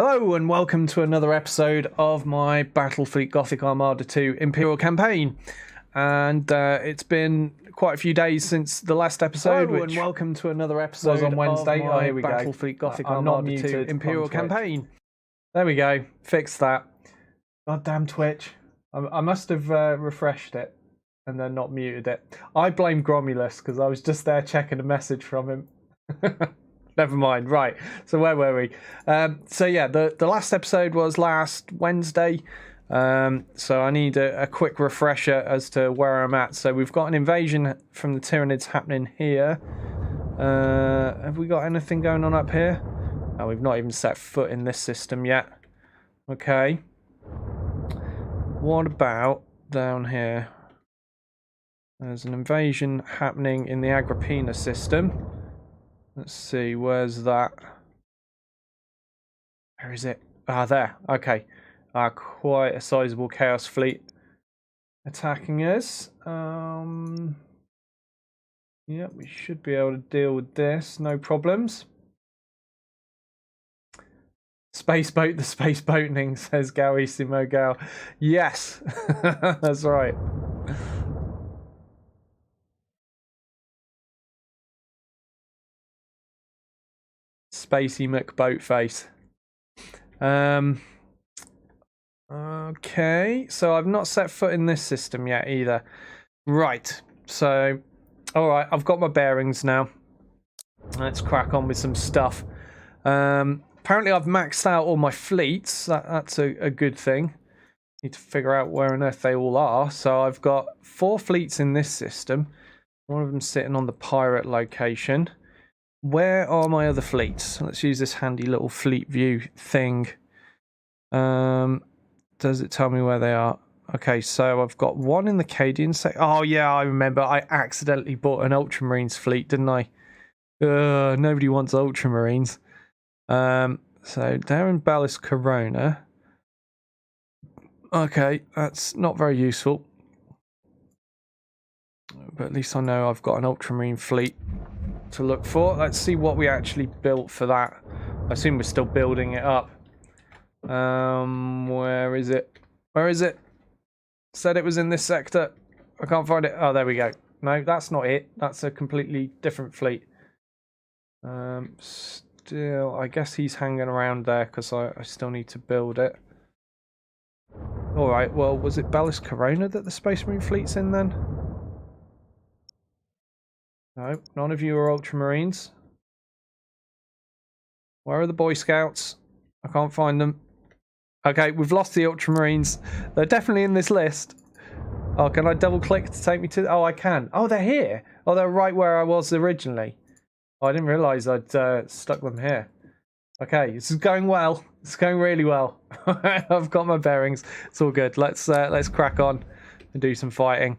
Hello and welcome to another episode of my Battlefleet Gothic Armada 2 Imperial campaign. And it's been quite a few days since the last episode, which and welcome to another episode was on Wednesday. Oh, here we go. Battlefleet Gothic Armada 2 Imperial campaign. There we go. Fixed that. Goddamn Twitch. I must have refreshed it and then not muted it. I blame Gromulus because I was just there checking a message from him. Never mind. Right. So where were we? So yeah, the last episode was last Wednesday. So I need a quick refresher as to where I'm at. So we've got an invasion from the Tyranids happening here. Have we got anything going on up here? No, we've not even set foot in this system yet. Okay. What about down here? There's an invasion happening in the Agrippina system. Let's see, where's that? Where is it? Ah, there. Okay. Quite a sizable Chaos fleet attacking us. Yeah, we should be able to deal with this. No problems. Space boat, the space boating, says Gauissimo Gal. Yes, that's right. Spacey McBoatface. Okay, so I've not set foot in this system yet either. Right, so, alright, I've got my bearings now. Let's crack on with some stuff. Apparently I've maxed out all my fleets. That's a good thing. Need to figure out where on earth they all are. So I've got 4 fleets in this system. One of them sitting on the pirate location. Where are my other fleets? Let's use this handy little fleet view thing. Does it tell me where they are? Okay, so I've got one in the Cadian sector. Oh yeah, I remember. I accidentally bought an Ultramarines fleet, didn't I? Nobody wants Ultramarines. So they're in Bellis Corona. Okay, that's not very useful. But at least I know I've got an Ultramarine fleet to look for. Let's see what we actually built for that. I assume we're still building it up. Where is it? Where is it? Said it was in this sector. I can't find it. Oh, there we go. No, that's not it. That's a completely different fleet. Still, I guess he's hanging around there because I still need to build it. Alright, well, was it Bellis Corona that the Space Marine fleet's in then? No, none of you are Ultramarines. Where are the Boy Scouts? I can't find them. Okay, we've lost the Ultramarines. They're definitely in this list. Oh, can I double click to take me to... Oh, I can. Oh, they're here. Oh, they're right where I was originally. Oh, I didn't realise I'd stuck them here. Okay, this is going well. It's going really well. I've got my bearings. It's all good. Let's crack on and do some fighting.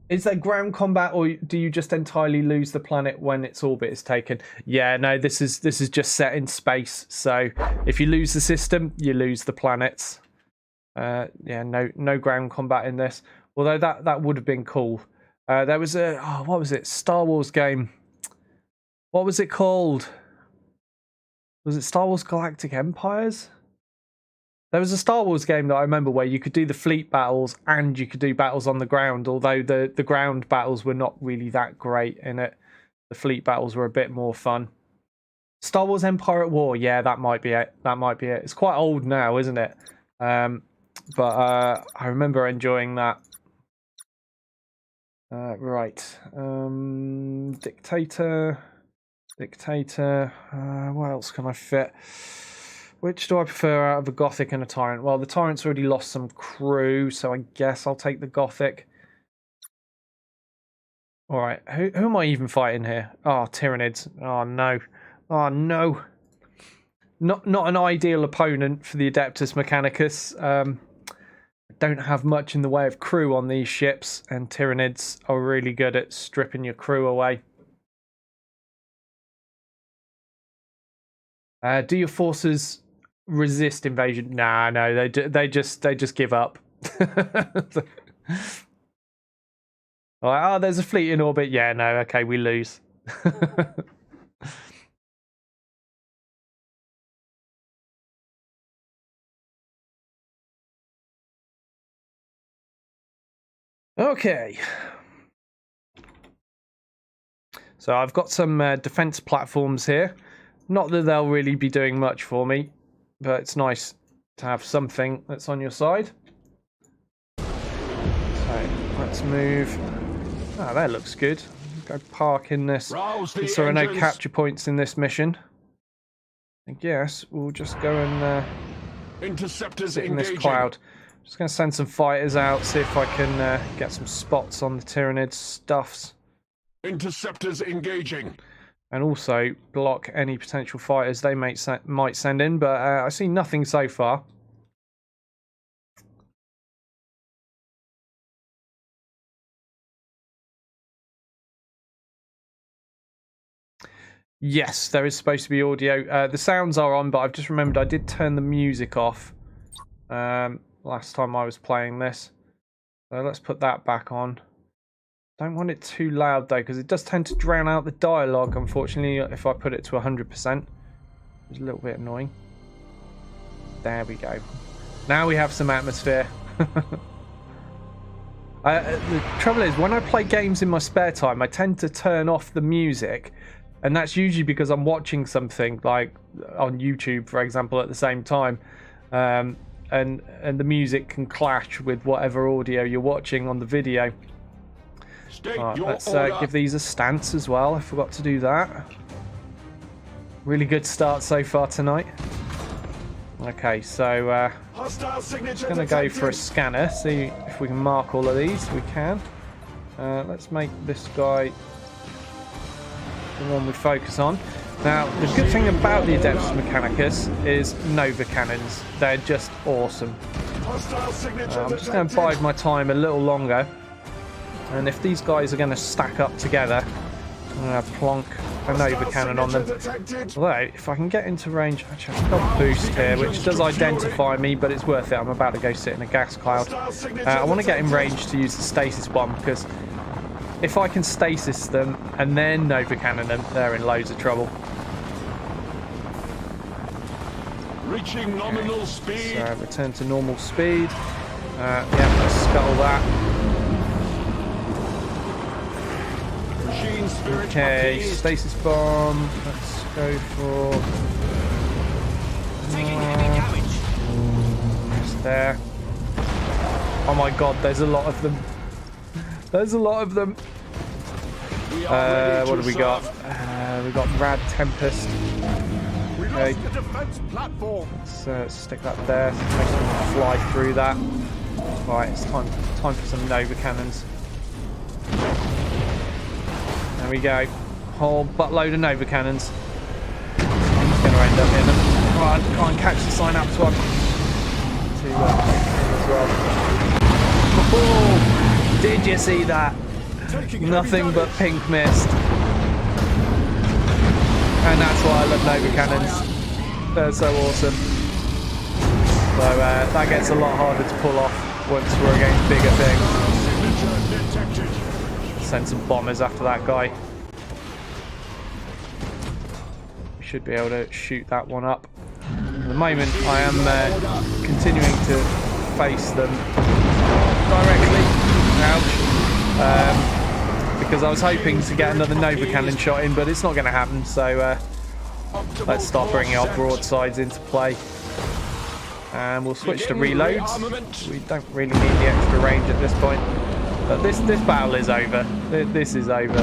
Is there ground combat, or do you just entirely lose the planet when its orbit is taken? Yeah, no, this is just set in space. So if you lose the system, you lose the planets. Yeah, no ground combat in this. Although that would have been cool. There was a what was it? Star Wars game. What was it called? Was it Star Wars Galactic Empires? There was a Star Wars game that I remember where you could do the fleet battles and you could do battles on the ground, although the ground battles were not really that great in it. The fleet battles were a bit more fun. Star Wars Empire at War, yeah, that might be it. That might be it. It's quite old now, isn't it? But I remember enjoying that. Right. Dictator. What else can I fit? Which do I prefer out of a Gothic and a Tyrant? Well, the Tyrant's already lost some crew, so I guess I'll take the Gothic. Alright, who am I even fighting here? Oh, Tyranids. Oh, no. Oh, no. Not an ideal opponent for the Adeptus Mechanicus. I don't have much in the way of crew on these ships, and Tyranids are really good at stripping your crew away. Do your forces resist invasion? Nah, no, they just give up. Like, oh, there's a fleet in orbit. Yeah, no, okay, we lose. Okay. So I've got some defense platforms here. Not that they'll really be doing much for me, but it's nice to have something that's on your side. So let's move. Ah, that looks good. Go park in this. Since there are no capture points in this mission, I guess we'll just go and sit in this cloud. Just going to send some fighters out, see if I can get some spots on the Tyrannid stuffs. Interceptors engaging. And also block any potential fighters they might send in, but I see nothing so far. Yes, there is supposed to be audio. The sounds are on, but I've just remembered I did turn the music off last time I was playing this. So let's put that back on. Don't want it too loud though, because it does tend to drown out the dialogue, unfortunately, if I put it to 100%. It's a little bit annoying. There we go. Now we have some atmosphere. The trouble is, when I play games in my spare time, I tend to turn off the music, and that's usually because I'm watching something, like on YouTube, for example, at the same time. And the music can clash with whatever audio you're watching on the video. Right, let's give these a stance as well. I forgot to do that. Really good start so far tonight. Okay, so just going to go for a scanner, see if we can mark all of these. We can. Let's make this guy the one we focus on. Now, the good thing about the Adeptus Mechanicus is Nova Cannons. They're just awesome. I'm just going to bide my time a little longer. And if these guys are going to stack up together, I'm going to plonk a Nova Cannon on them. Although, if I can get into range... Actually, I've got a boost here, which does identify me, but it's worth it. I'm about to go sit in a gas cloud. I want to get in range to use the stasis bomb, because if I can stasis them and then Nova Cannon them, they're in loads of trouble. Reaching nominal speed. So, return to normal speed. Yeah, let's scuttle that. Okay, stasis bomb. Let's go for. Taking heavy damage. Just there. Oh my god, there's a lot of them. There's a lot of them. What do we got? We got Rad Tempest. Okay. Let's stick that there. Make them fly through that. Right, it's time for some Nova Cannons. There we go. Whole buttload of Nova Cannons. He's going to end up in them. Right, try and catch the Synapse one. As well. Oh, did you see that? Nothing but pink mist. And that's why I love Nova Cannons. They're so awesome. So that gets a lot harder to pull off once we're against bigger things. Send some bombers after that guy. We should be able to shoot that one up. At the moment, I am continuing to face them directly. Ouch. Because I was hoping to get another Nova Cannon shot in, but it's not going to happen. So let's start bringing our broadsides into play. And we'll switch to reloads. We don't really need the extra range at this point. But this battle is over. This is over.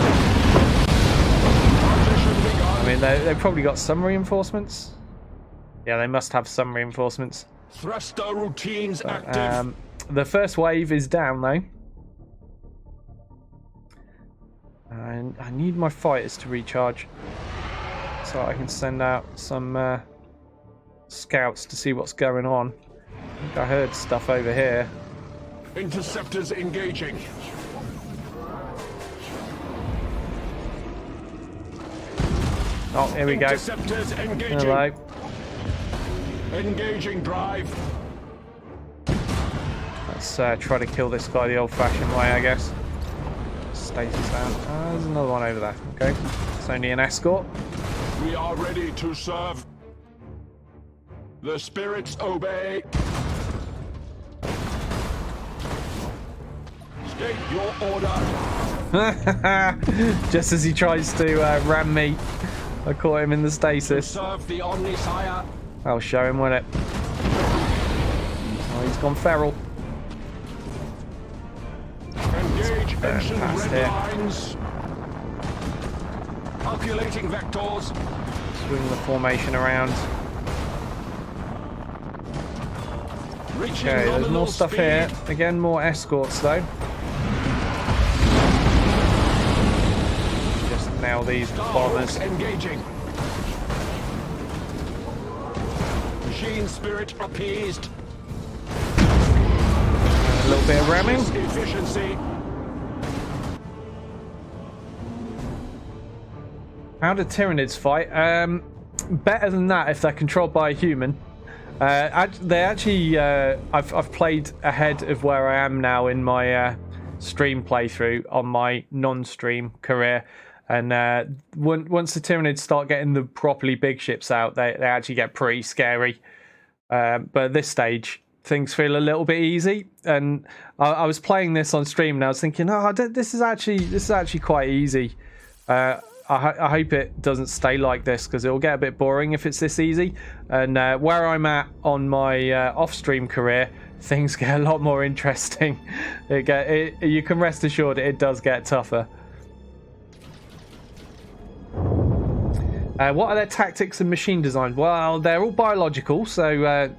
I mean, they've probably got some reinforcements. Yeah, they must have some reinforcements. Thruster routines active. The first wave is down, though. And I need my fighters to recharge. So I can send out some scouts to see what's going on. I think I heard stuff over here. Interceptors engaging. Oh, here we go. Interceptors engaging. Hello. Engaging drive. Let's try to kill this guy the old-fashioned way, I guess. Stasis down. There's another one over there. Okay. It's only an escort. We are ready to serve. The spirits obey. State your order. Just as he tries to ram me, I caught him in the stasis. Serve the Omnisire. I'll show him, won't it? Oh, he's gone feral. Engage ancient past red here. lines. Calculating vectors. Swing the formation around. Reaching Okay, there's nominal more stuff speed. here. Again, more escorts though. Just nail these bombers. Engaging. Machine spirit appeased. A little bit of ramming. Efficiency. How do Tyranids fight? Better than that if they're controlled by a human. They actually, I've played ahead of where I am now in my stream playthrough on my non-stream career, and once the Tyranids start getting the properly big ships out, they actually get pretty scary. But at this stage, things feel a little bit easy, and I was playing this on stream and I was thinking, oh, this is actually quite easy. I hope it doesn't stay like this because it'll get a bit boring if it's this easy. And where I'm at on my off-stream career, things get a lot more interesting. You can rest assured it does get tougher. What are their tactics and machine design? Well, they're all biological, so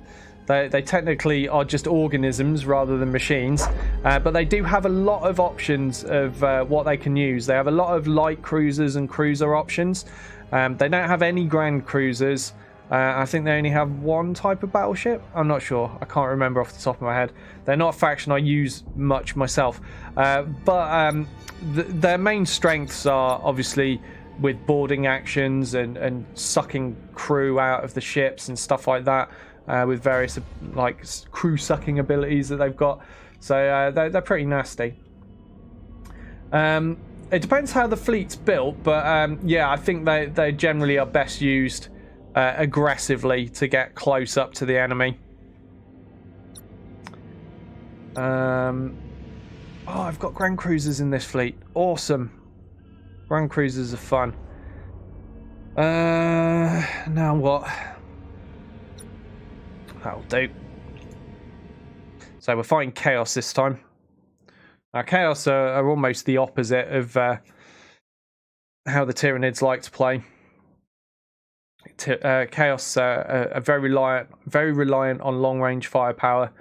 they technically are just organisms rather than machines, but they do have a lot of options of what they can use. They have a lot of light cruisers and cruiser options. They don't have any grand cruisers. I think they only have one type of battleship. I'm not sure. I can't remember off the top of my head. They're not a faction I use much myself. But their main strengths are obviously with boarding actions and sucking crew out of the ships and stuff like that. With various like crew sucking abilities that they've got, so they're pretty nasty. It depends how the fleet's built, but yeah, I think they generally are best used aggressively to get close up to the enemy. Oh, I've got Grand Cruisers in this fleet. Awesome. Grand Cruisers are fun. Now what? That'll do. So we're fighting Chaos this time. Now Chaos are almost the opposite of how the Tyranids like to play. Chaos are very reliant on long-range firepower.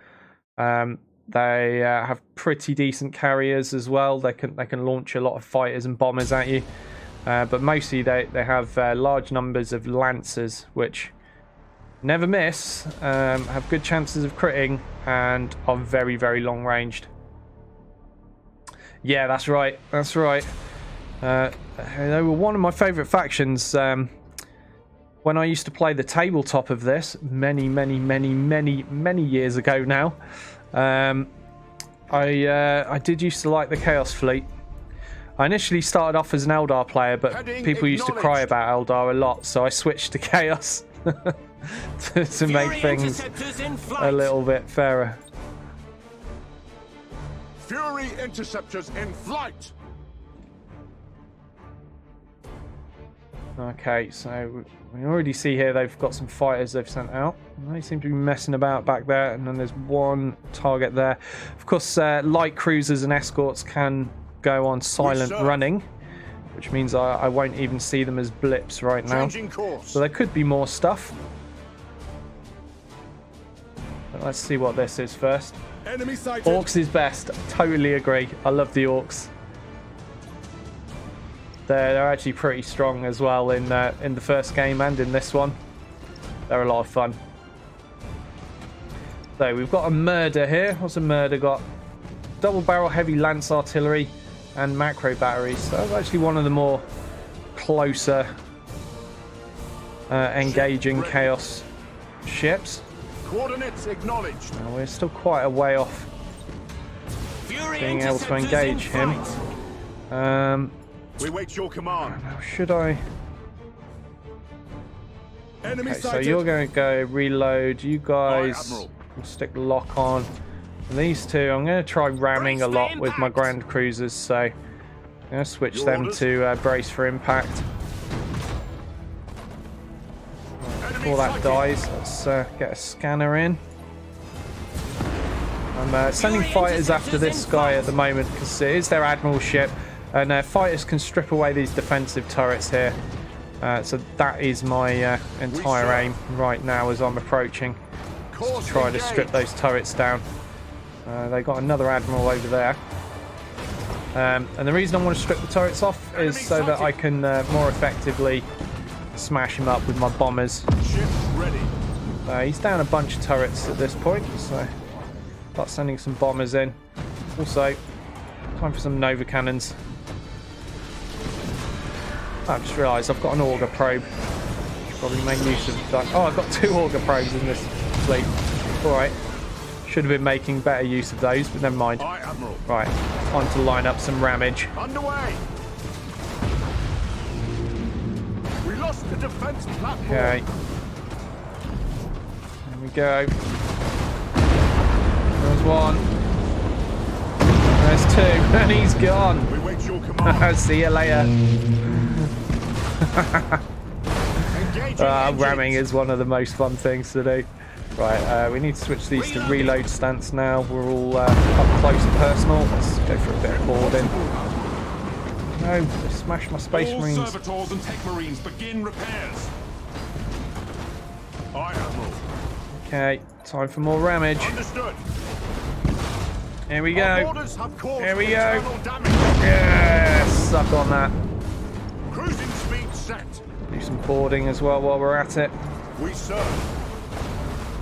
They have pretty decent carriers as well. They can launch a lot of fighters and bombers at you, but mostly they have large numbers of lancers, which never miss, have good chances of critting, and are very, very long ranged. Yeah, that's right. That's right. They were one of my favourite factions when I used to play the tabletop of this many years ago now. I did used to like the Chaos Fleet. I initially started off as an Eldar player, but people used to cry about Eldar a lot, so I switched to Chaos. to make things a little bit fairer. Fury interceptors in flight. Okay, so we already see here they've got some fighters they've sent out. They seem to be messing about back there, and then there's one target there. Of course, light cruisers and escorts can go on silent running, which means I won't even see them as blips right now. So there could be more stuff. But let's see what this is first. Enemy sighted. Orcs is best. Totally agree. I love the Orcs. They're actually pretty strong as well in the first game and in this one. They're a lot of fun. So we've got a murder here. What's a murder got? Double barrel heavy lance artillery and macro batteries. So that's actually one of the more closer engaging Chaos ships. Coordinates acknowledged. Now we're still quite a way off being able to engage him. We wait your command. Now should I? Enemy Okay, so sighted. you're going to go reload. You guys will stick lock on. These two, I'm going to try ramming a lot with my Grand Cruisers, so I'm going to switch them to brace for impact. Before that dies, let's get a scanner in. I'm sending fighters after this guy at the moment because it is their admiral ship, and fighters can strip away these defensive turrets here. So that is my entire aim right now as I'm approaching, to try to strip those turrets down. They got another admiral over there, and the reason I want to strip the turrets off is so that I can more effectively smash him up with my bombers. He's down a bunch of turrets at this point, so start sending some bombers in. Also, time for some Nova cannons. I've just realised I've got an auger probe. Should probably make use of that. Oh, I've got 2 auger probes in this fleet. Alright. Should have been making better use of those, but never mind. Right, time to line up some rammage. Underway. We lost the defense platform. Okay. There we go. There's 1. There's 2, and he's gone. We wait your command. See you later. Ramming is one of the most fun things to do. Right, we need to switch these to reload stance now. We're all up close and personal. Let's go for a bit of boarding. No, smash my space marines. All servitors and tech marines begin repairs. Aye, Admiral. Okay, time for more rammage. Understood. Here we go. Here we go. Yes, suck on that. Cruising speed set. Do some boarding as well while we're at it. We serve.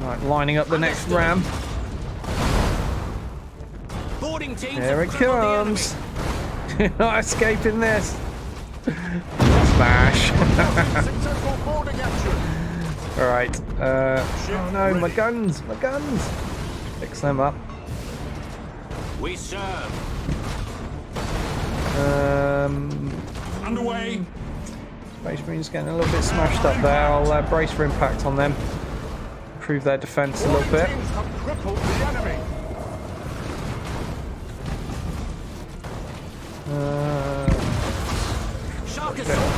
Right, lining up the next ram. Boarding teams. Here it comes. You're not escaping this. Smash. Successful boarding action. Alright. Oh no, my guns. My guns. Fix them up. We serve. Underway. Space Marines getting a little bit smashed up there. I'll brace for impact on them. Improve their defense a little bit. Teams have crippled the enemy.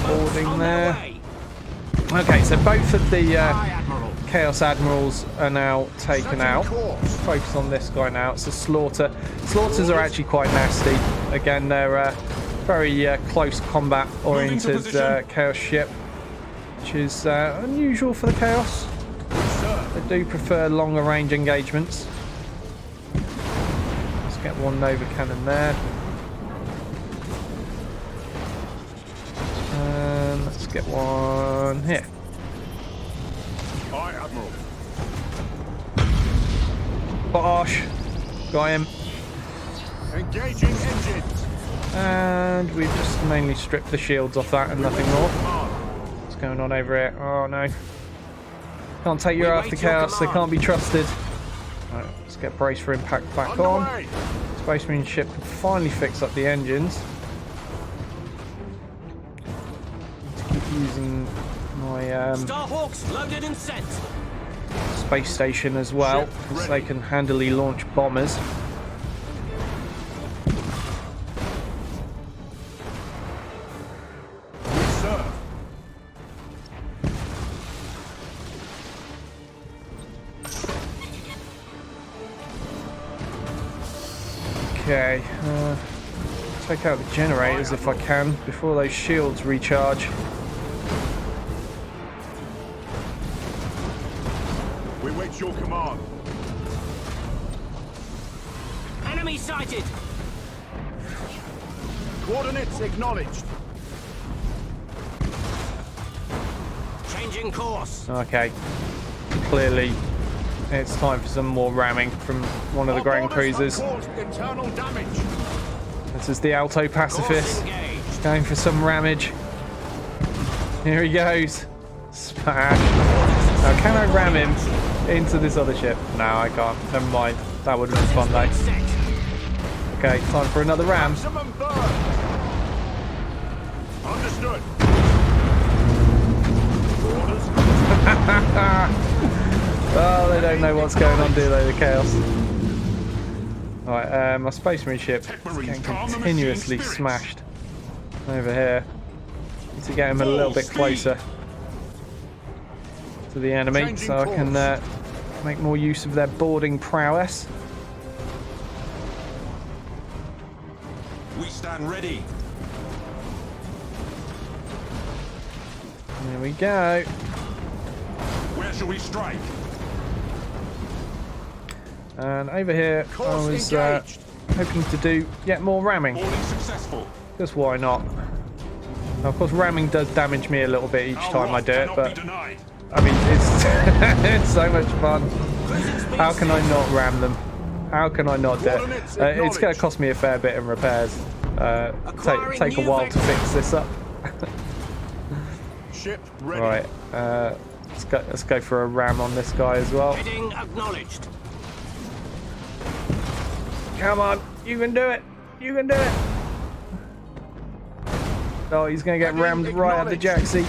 Boarding there. Okay, so both of the Chaos Admirals are now taken out. Focus on this guy now. It's a Slaughter. Slaughters are actually quite nasty. Again, they're very close combat oriented Chaos ship, which is unusual for the Chaos. They do prefer longer range engagements. Let's get 1 Nova cannon there. And let's get 1 here. Aye, Admiral. Bosh! Got him. Engaging engines. And we've just mainly stripped the shields off that and nothing more. What's going on over here? Oh no. Can't take you after Chaos, they can't be trusted. Right, let's get brace for impact back on. Space Marine ship can finally fix up the engines. Need to keep using my Starhawks loaded and sent. space station as well, so they can handily launch bombers. Okay, take out the generators if I can before those shields recharge. We wait your command. Enemy sighted. Coordinates acknowledged. Changing course. Okay, clearly it's time for some more ramming from one of the Grand Cruisers. Internal damage. This is the Alto Pacifist going for some rammage. Here he goes. Smash. Now can I ram him into this other ship? No, I can't. Never mind. That would have been fun though. Okay, time for another ram. Maximum burn. Understood. Orders. Oh, they don't know what's going on, do they, the Chaos? Right, my Space Marine ship is getting continuously smashed over here. Need to get him a little bit closer to the enemy so I can make more use of their boarding prowess. We stand ready. There we go. Where shall we strike? And over here, I was hoping to do yet more ramming. Boarding successful. Just why not? Now, of course, ramming does damage me a little bit each time I do it, but I mean, it's it's so much fun. How can I not ram them? How can I not do it? It's going to cost me a fair bit in repairs. Take a while to fix this up. Ship ready. Right, let's go for a ram on this guy as well. Heading acknowledged. Come on, you can do it. You can do it. Oh, he's going to get rammed right out the jack seat.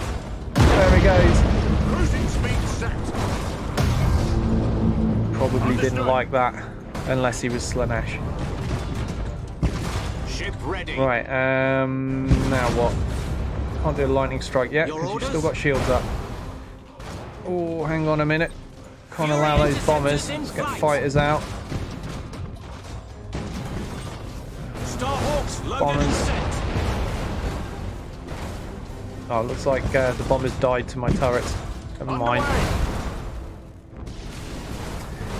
There he goes. Cruising speed set. Probably didn't like that, unless he was Slanesh. Ship ready. Right, now what? Can't do a lightning strike yet because you've still got shields up. Oh, hang on a minute. Can't allow those bombers. Let's get fighters out. Starhawks loaded Bombers. and set. Oh, looks like the bombers died to my turrets. Never mind.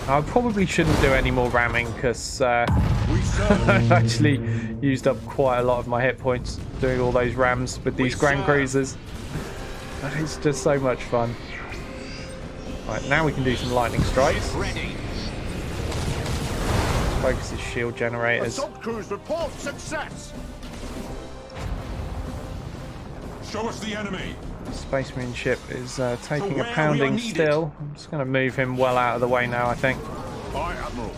I probably shouldn't do any more ramming because I've actually used up quite a lot of my hit points doing all those rams with these Grand Cruisers. And it's just so much fun. Right, now we can do some lightning strikes. Ready. Focus his shield generators. Assault crews report success. Show us the enemy. Space Marine ship is taking So a where pounding we are needed. still. I'm just going to move him well out of the way now, I think. Aye, Admiral.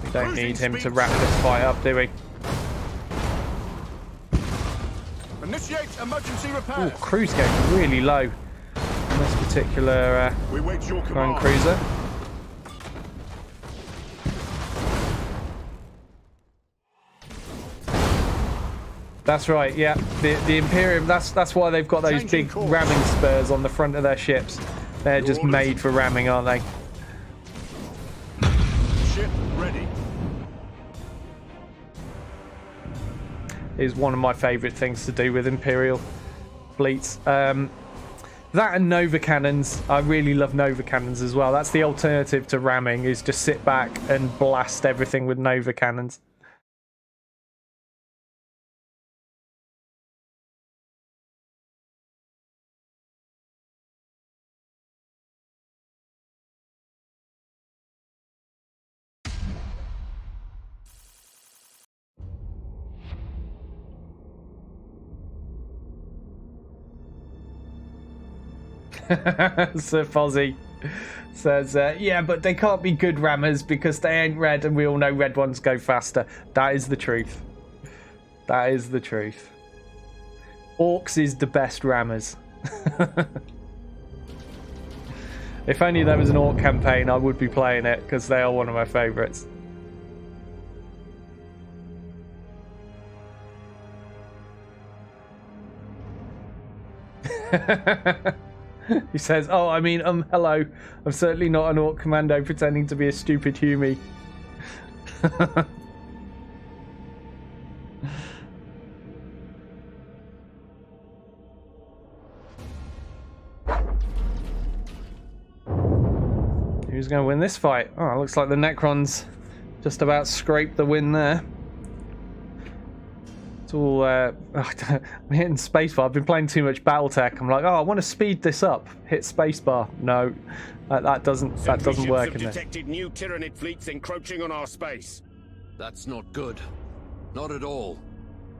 We don't need him to wrap this fight up, do we? Initiate emergency Ooh, repairs. cruise getting really low on this particular We wait your Grand command. Cruiser. That's right, yeah. The Imperium, that's why they've got those Changing big course. ramming spurs on the front of their ships. They're just orders. made for ramming, aren't they? Ship ready. Is one of my favourite things to do with Imperial fleets. That and Nova cannons. I really love Nova cannons as well. That's the alternative to ramming, is just sit back and blast everything with Nova cannons. Sir Fozzie says, yeah, but they can't be good rammers because they ain't red, and we all know red ones go faster. That is the truth. That is the truth. Orcs is the best rammers. If only there was an Orc campaign, I would be playing it because they are one of my favourites. He says, oh, I mean, hello. I'm certainly not an Orc commando pretending to be a stupid Humie. Who's going to win this fight? Oh, it looks like the Necrons just about scraped the win there. It's all I'm hitting spacebar. I've been playing too much BattleTech. I'm like, oh, I want to speed this up. Hit spacebar. No, that doesn't work in there. Detected new Tyranid fleets encroaching on our space. That's not good. Not at all.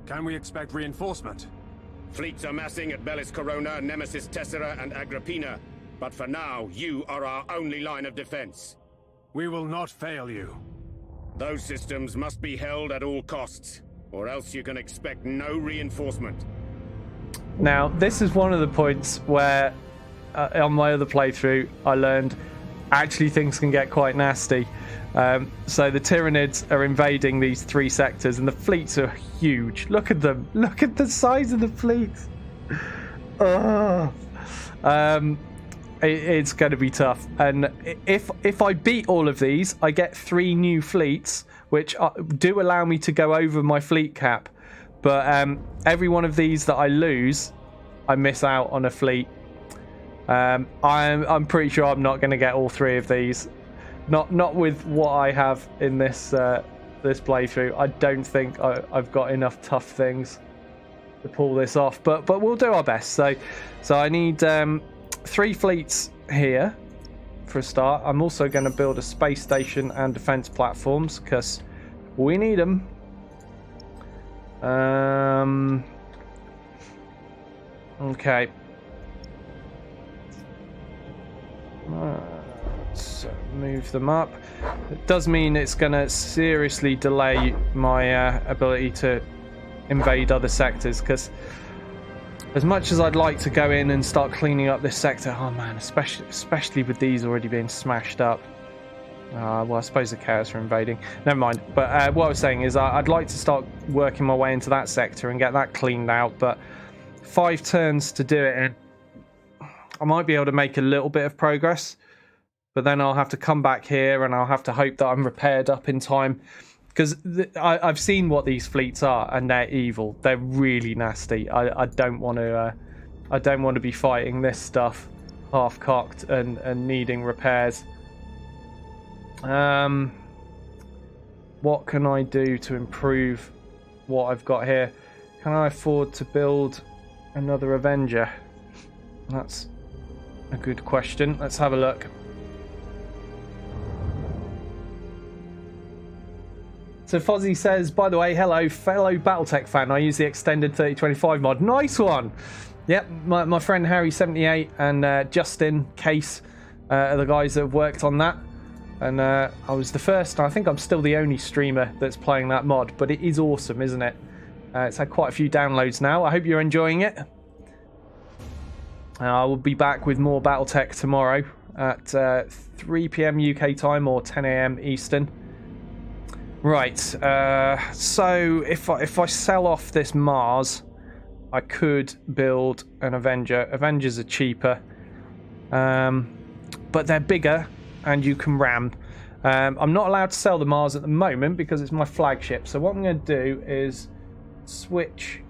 Can we expect reinforcement? Fleets are massing at Bellis Corona, Nemesis Tessera, and Agrippina. But for now, you are our only line of defense. We will not fail you. Those systems must be held at all costs, or else you can expect no reinforcement. Now, this is one of the points where on my other playthrough I learned actually things can get quite nasty. So the Tyranids are invading these 3 sectors, and the fleets are huge. Look at them. Look at the size of the fleets. It's going to be tough. And if I beat all of these, I get 3 new fleets, which do allow me to go over my fleet cap. But every one of these that I lose, I miss out on a fleet. I'm pretty sure I'm not going to get all 3 of these. Not with what I have in this this playthrough. I don't think I've got enough tough things to pull this off. But we'll do our best. So I need 3 fleets here for a start. I'm also going to build a space station and defense platforms because we need them. Okay. Let's move them up. It does mean it's going to seriously delay my ability to invade other sectors, because as much as I'd like to go in and start cleaning up this sector, oh man, especially with these already being smashed up. Well, I suppose the Chaos are invading. Never mind. But what I was saying is I'd like to start working my way into that sector and get that cleaned out, but 5 turns to do it in. I might be able to make a little bit of progress, but then I'll have to come back here and I'll have to hope that I'm repaired up in time, because I've seen what these fleets are, and they're evil. They're really nasty. I don't want to be fighting this stuff half cocked and needing repairs. What can I do to improve what I've got here? Can I afford to build another Avenger? That's a good question. Let's have a look. So Fozzie says, by the way, hello, fellow Battletech fan. I use the extended 3025 mod. Nice one. Yep, my friend Harry78 and Justin Case are the guys that have worked on that. And I was the first, and I think I'm still the only streamer that's playing that mod. But it is awesome, isn't it? It's had quite a few downloads now. I hope you're enjoying it. I will be back with more Battletech tomorrow at 3 PM UK time or 10 AM Eastern. Right, so if I sell off this Mars, I could build an Avenger. Avengers are cheaper, but they're bigger and you can ram. I'm not allowed to sell the Mars at the moment because it's my flagship. So what I'm going to do is switch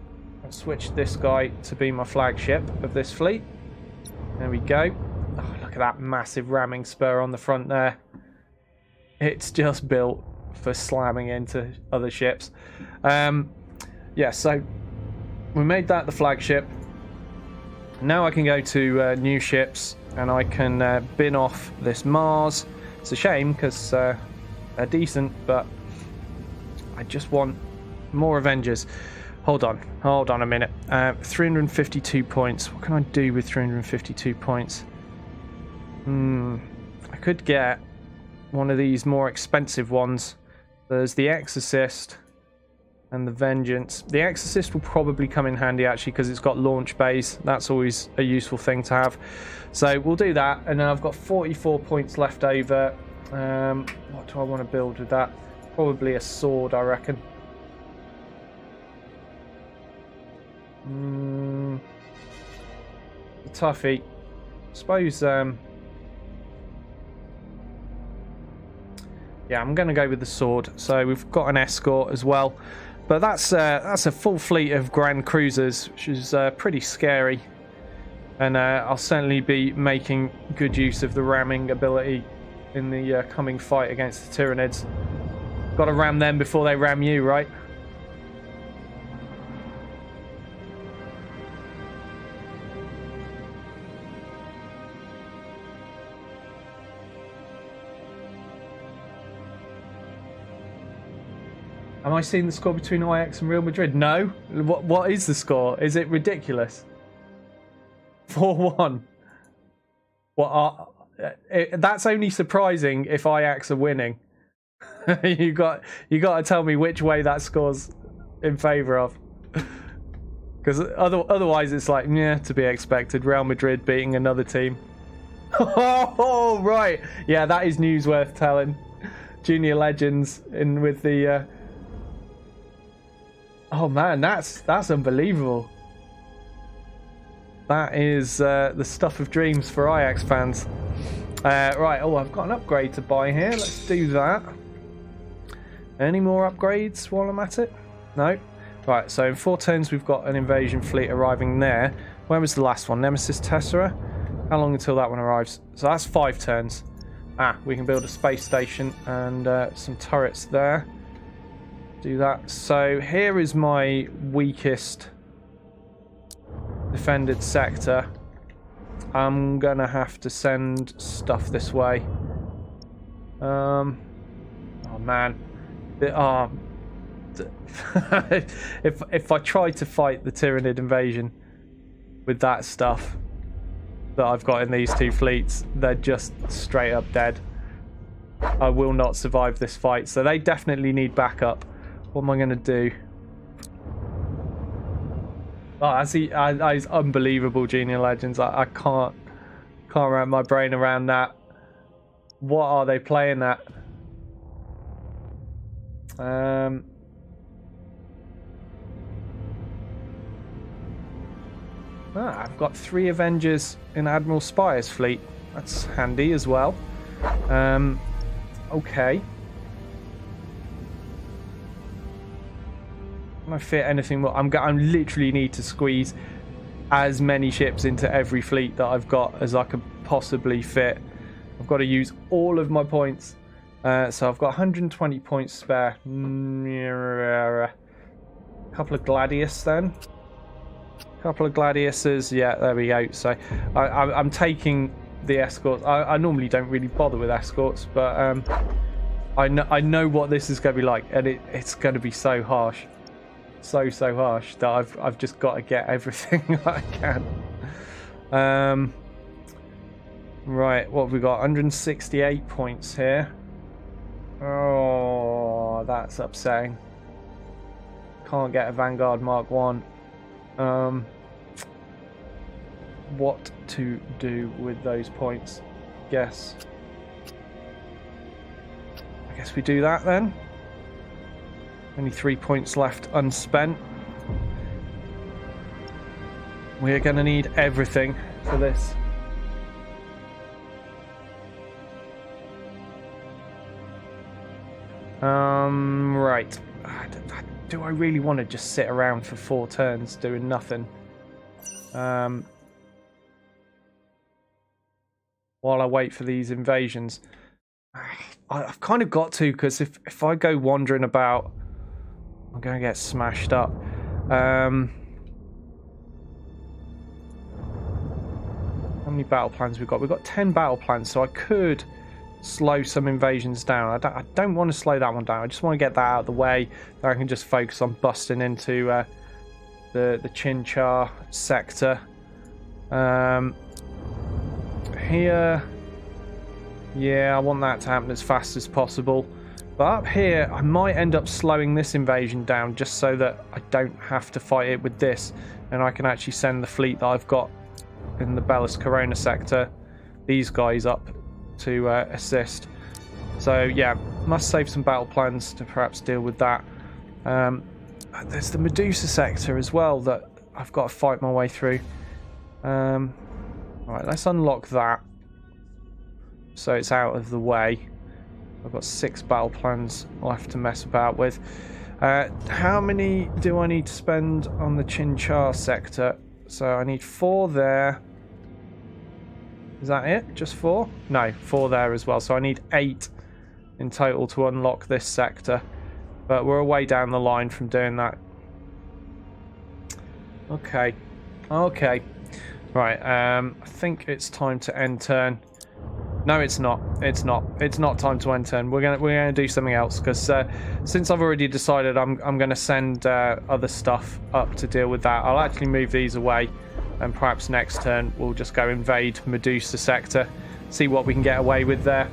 this guy to be my flagship of this fleet. There we go. Oh, look at that massive ramming spur on the front there. It's just built for slamming into other ships. Yeah, so we made that the flagship. Now I can go to new ships and I can bin off this Mars. It's a shame because they're decent, but I just want more Avengers. Hold on a minute. 352 points. What can I do with 352 points? I could get one of these more expensive ones. There's the Exorcist and the Vengeance. The Exorcist will probably come in handy actually because it's got launch bays. That's always a useful thing to have. So we'll do that, and then I've got 44 points left over. What do I want to build with that? Probably a sword, I reckon. A toughie. I suppose. Yeah, I'm going to go with the sword. So we've got an escort as well, but that's a full fleet of Grand Cruisers, which is pretty scary. And I'll certainly be making good use of the ramming ability in the coming fight against the Tyranids. Got to ram them before they ram you, right? Am I seeing the score between Ajax and Real Madrid? No. What is the score? Is it ridiculous? 4-1. That's only surprising if Ajax are winning. you got to tell me which way that score's in favour of. Because otherwise it's like, yeah, to be expected. Real Madrid beating another team. Oh, right. Yeah, that is news worth telling. Junior Legends in with the... Oh, man, that's unbelievable. That is the stuff of dreams for Ajax fans. Right, oh, I've got an upgrade to buy here. Let's do that. Any more upgrades while I'm at it? No. Right, so in 4 turns we've got an invasion fleet arriving there. Where was the last one? Nemesis Tessera? How long until that one arrives? So that's 5 turns. We can build a space station and some turrets there. Do that. So here is my weakest defended sector. I'm gonna have to send stuff this way. Oh man. If I try to fight the Tyranid invasion with that stuff that I've got in these 2 fleets, they're just straight up dead. I will not survive this fight, so they definitely need backup. What am I going to do? Oh, that is unbelievable, Junior Legends. I can't wrap my brain around that. What are they playing at? I've got 3 Avengers in Admiral Spire's fleet. That's handy as well. Okay. Can I fit anything more? I literally need to squeeze as many ships into every fleet that I've got as I could possibly fit. I've got to use all of my points. So I've got 120 points spare. A couple of Gladius then. Couple of Gladiuses, yeah, there we go. So I'm taking the escorts. I normally don't really bother with escorts, but I know what this is going to be like, and it's going to be so harsh, so harsh that I've just got to get everything I can. Right, what have we got? 168 points here. Oh, that's upsetting. Can't get a Vanguard Mark 1. What to do with those points? I guess we do that then. Only 3 points left unspent. We're going to need everything for this. Right. Do I really want to just sit around for 4 turns doing nothing? While I wait for these invasions. I've kind of got to, because if I go wandering about, I'm going to get smashed up. How many battle plans we've got? We've got 10 battle plans, so I could slow some invasions down. I don't want to slow that one down. I just want to get that out of the way, then I can just focus on busting into the Chinchar sector. Here, yeah, I want that to happen as fast as possible. But up here, I might end up slowing this invasion down just so that I don't have to fight it with this, and I can actually send the fleet that I've got in the Bellis Corona sector, these guys up to assist. So yeah, must save some battle plans to perhaps deal with that. There's the Medusa sector as well that I've got to fight my way through. Alright, let's unlock that so it's out of the way. I've got 6 battle plans left to mess about with. How many do I need to spend on the Chinchar sector? So I need 4 there. Is that it? Just 4? No, 4 there as well. So I need 8 in total to unlock this sector. But we're a way down the line from doing that. Okay. Right, I think it's time to end turn. No, it's not. It's not time to end turn. We're gonna do something else, because since I've already decided I'm gonna send other stuff up to deal with that. I'll actually move these away, and perhaps next turn we'll just go invade Medusa sector, see what we can get away with there.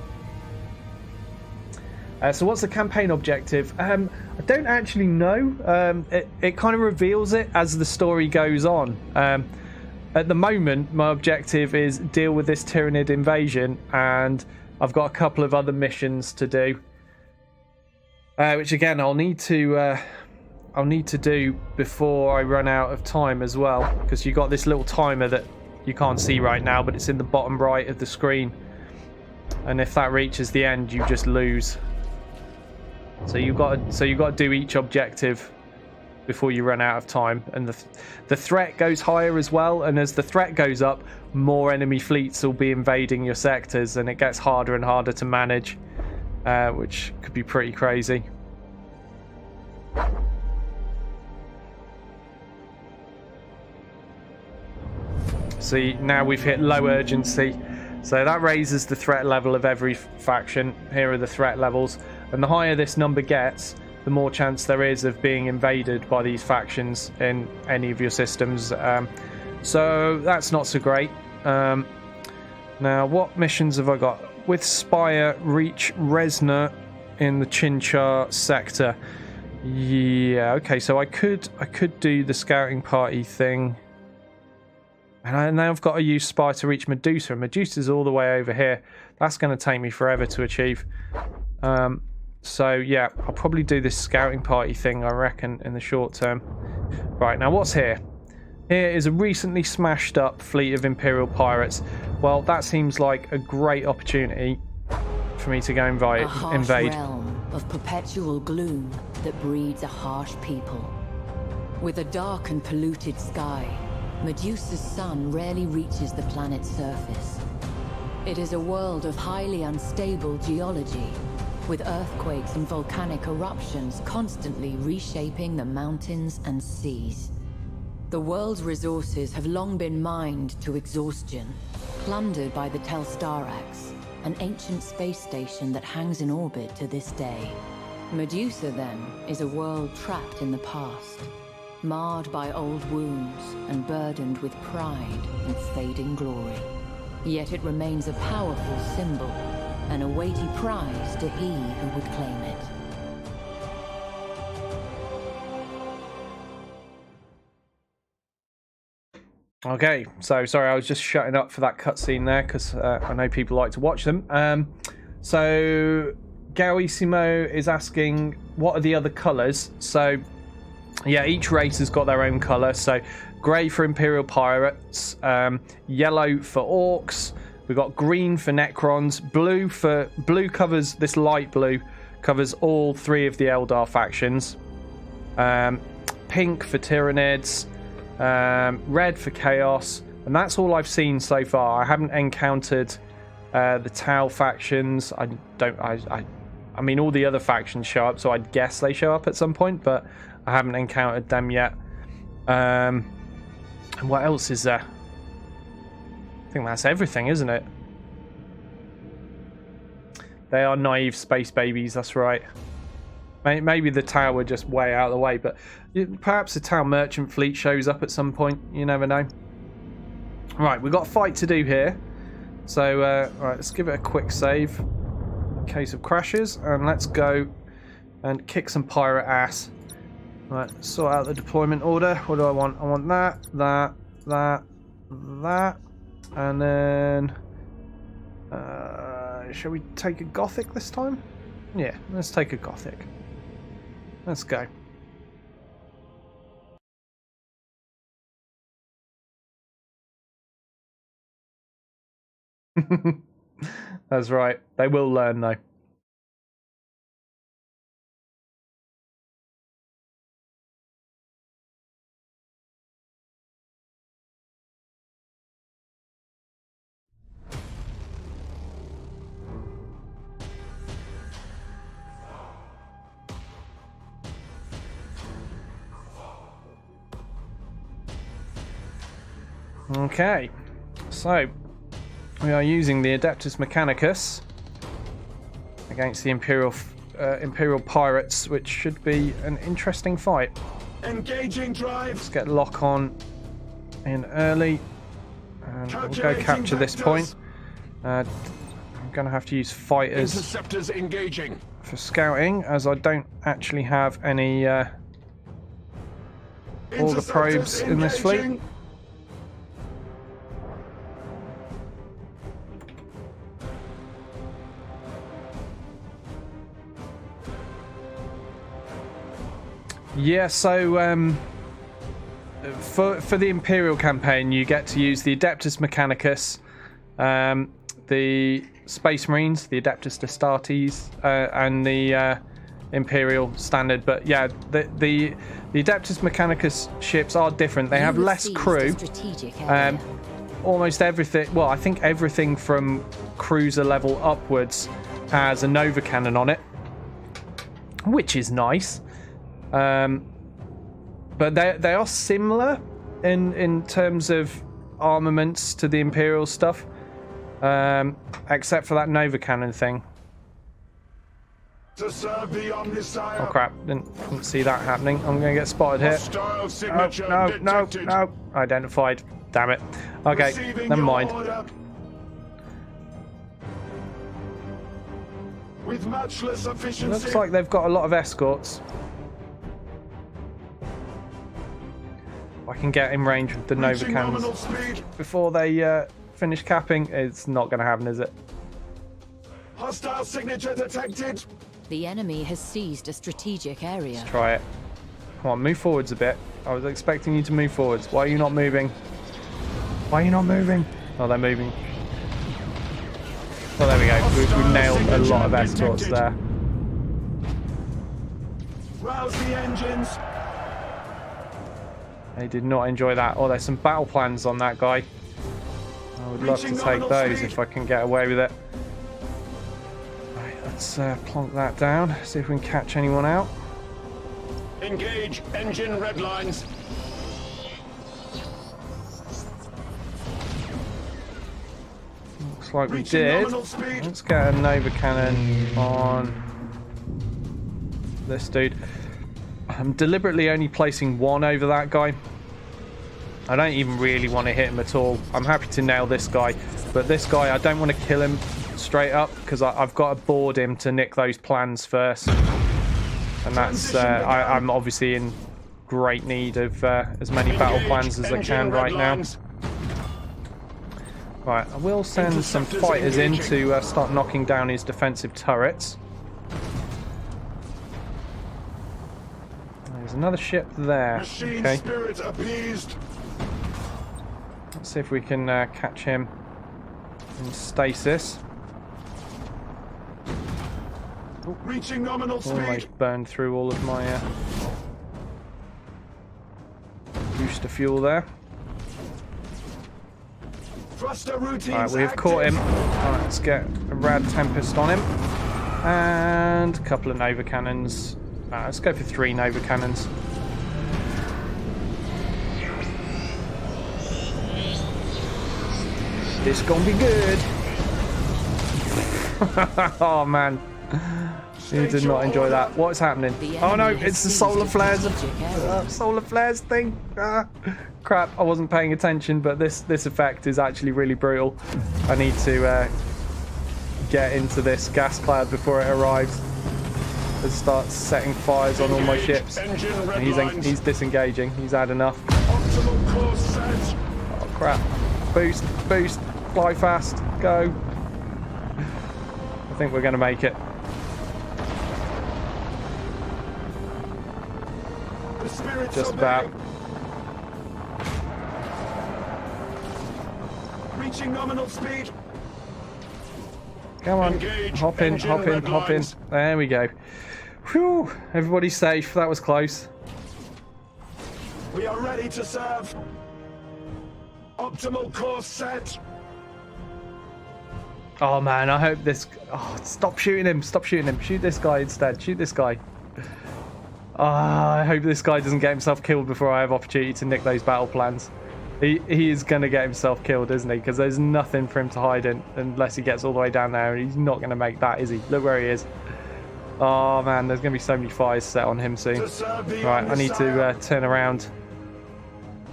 So what's the campaign objective? I don't actually know. It kind of reveals it as the story goes on. at the moment, my objective is deal with this Tyranid invasion, and I've got a couple of other missions to do, which again I'll need to do before I run out of time as well, because you got this little timer that you can't see right now, but it's in the bottom right of the screen, and if that reaches the end, you just lose. So you've got to do each objective before you run out of time, and the threat goes higher as well, and as the threat goes up, more enemy fleets will be invading your sectors, and it gets harder and harder to manage, which could be pretty crazy. See, now we've hit low urgency, so that raises the threat level of every faction. Here are the threat levels, and the higher this number gets, the more chance there is of being invaded by these factions in any of your systems. So that's not so great. Now, what missions have I got? With Spire, reach Resna in the Chinchar sector. Yeah, okay, so I could do the scouting party thing. And now I've got to use Spire to reach Medusa. And Medusa's all the way over here. That's going to take me forever to achieve. So yeah, I'll probably do this scouting party thing, I reckon, in the short term. Right, now what's here? Here is a recently smashed up fleet of Imperial pirates. Well, that seems like a great opportunity for me to go invade. A harsh realm of perpetual gloom that breeds a harsh people. With a dark and polluted sky, Medusa's sun rarely reaches the planet's surface. It is a world of highly unstable geology, with earthquakes and volcanic eruptions constantly reshaping the mountains and seas. The world's resources have long been mined to exhaustion, plundered by the Telstarax, an ancient space station that hangs in orbit to this day. Medusa, then, is a world trapped in the past, marred by old wounds and burdened with pride and fading glory. Yet it remains a powerful symbol, and a weighty prize to he who would claim it. Okay, so sorry, I was just shutting up for that cutscene there, because I know people like to watch them. So Gauissimo is asking, what are the other colours? So yeah, each race has got their own colour. So grey for Imperial pirates, yellow for orcs. We've got green for Necrons, blue covers, this light blue covers all three of the Eldar factions. Pink for Tyranids, red for Chaos, and that's all I've seen so far. I haven't encountered the Tau factions. I mean, all the other factions show up, so I'd guess they show up at some point, but I haven't encountered them yet. And what else is there? I think that's everything, isn't it? They are naive space babies, that's right. Maybe the Tau were just way out of the way, but perhaps the Tau merchant fleet shows up at some point. You never know. Right, we've got a fight to do here. So, right, let's give it a quick save in case of crashes, and let's go and kick some pirate ass. Right, sort out the deployment order. What do I want? I want that, that. And then, shall we take a Gothic this time? Yeah, let's take a Gothic. Let's go. That's right. They will learn, though. Okay, so we are using the Adeptus Mechanicus against the Imperial pirates, which should be an interesting fight. Engaging drive. Let's get lock on in early, and we'll go capture this point. I'm going to have to use fighters Interceptors engaging for scouting, as I don't actually have any auger probes in this fleet. Yeah, so for the Imperial campaign, you get to use the Adeptus Mechanicus, the Space Marines, the Adeptus Astartes, and the Imperial standard. But yeah, the Adeptus Mechanicus ships are different. They have less crew. Almost everything, well, I think everything from cruiser level upwards has a Nova Cannon on it, which is nice. But they are similar in terms of armaments to the Imperial stuff, except for that Nova Cannon thing. To serve the Omnissiah. Oh crap, didn't see that happening. I'm going to get spotted here. Hostile signature No. detected. Identified. Damn it. Okay, Receiving never your mind. order. With matchless efficiency. Looks like they've got a lot of escorts. I can get in range with the Nova Reaching Cannons nominal speed. before they finish capping. It's not going to happen, is it? Hostile signature detected. The enemy has seized a strategic area. Let's try it. Come on, move forwards a bit. I was expecting you to move forwards. Why are you not moving? Why are you not moving? Oh, they're moving. Well, there we go. We've nailed a lot of escorts there. Rouse the engines. They did not enjoy that. Oh, there's some battle plans on that guy. I would love to take those if I can get away with it. Right, let's plonk that down. See if we can catch anyone out. Engage engine red lines. Looks like we Reaching did. nominal speed. Let's get a Nova Cannon on this dude. I'm deliberately only placing one over that guy. I don't even really want to hit him at all. I'm happy to nail this guy, but this guy, I don't want to kill him straight up because I've got to board him to nick those plans first. And that's, I'm obviously in great need of as many battle plans as I can right now. Right, I will send some fighters in to start knocking down his defensive turrets. There's another ship there. Machine Okay, spirit appeased. let's see if we can catch him in stasis. Reaching nominal speed. Almost burned through all of my booster fuel there. Thruster routines Alright, we have active. caught him. Alright, let's get a Rad Tempest on him. And a couple of Nova Cannons. Let's go for 3 Nova Cannons. This gonna be good. Oh man. He did not enjoy that. What's happening? Oh no, it's the solar flares. Solar flares thing. Crap, I wasn't paying attention, but this effect is actually really brutal. I need to get into this gas cloud before it arrives and start setting fires on all my ships. And he's disengaging. He's had enough. Optimal course set. Oh crap. Boost, boost, fly fast, go. I think we're going to make it. The spirits Just obey. about. Reaching nominal speed. Come on, Engage hop in, engine hop in, red hop in. lines. There we go. Whew, everybody's safe. That was close. We are ready to serve. Optimal course set. Oh man, I hope this... Oh, stop shooting him, stop shooting him. Shoot this guy instead, shoot this guy. Oh, I hope this guy doesn't get himself killed before I have opportunity to nick those battle plans. He is going to get himself killed, isn't he? Because there's nothing for him to hide in unless he gets all the way down there, and he's not going to make that, is he? Look where he is. Oh man, there's going to be so many fires set on him soon. Right, I need to turn around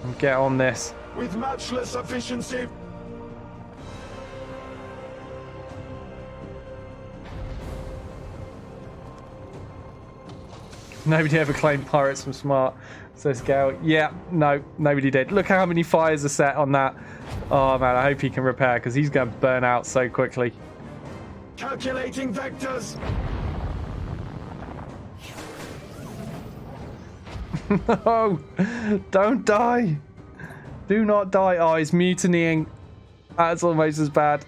and get on this. With matchless efficiency. Nobody ever claimed pirates were smart, says Gale. Yeah, no, nobody did. Look how many fires are set on that. Oh man, I hope he can repair because he's going to burn out so quickly. Calculating vectors. No, don't die. Do not die. Oh, he's mutinying. That's almost as bad.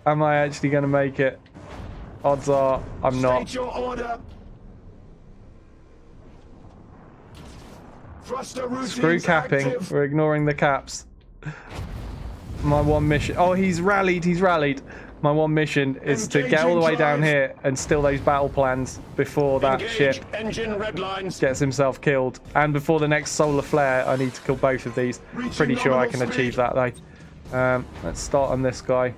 Am I actually going to make it? Odds are I'm not. State your order. Thruster routines Screw capping. active. We're ignoring the caps. My one mission. Oh, he's rallied. He's rallied. My one mission is to get all the way down here and steal those battle plans before that ship Engine red lines. gets himself killed. And before the next solar flare, I need to kill both of these. Pretty sure I can achieve that though. Let's start on this guy.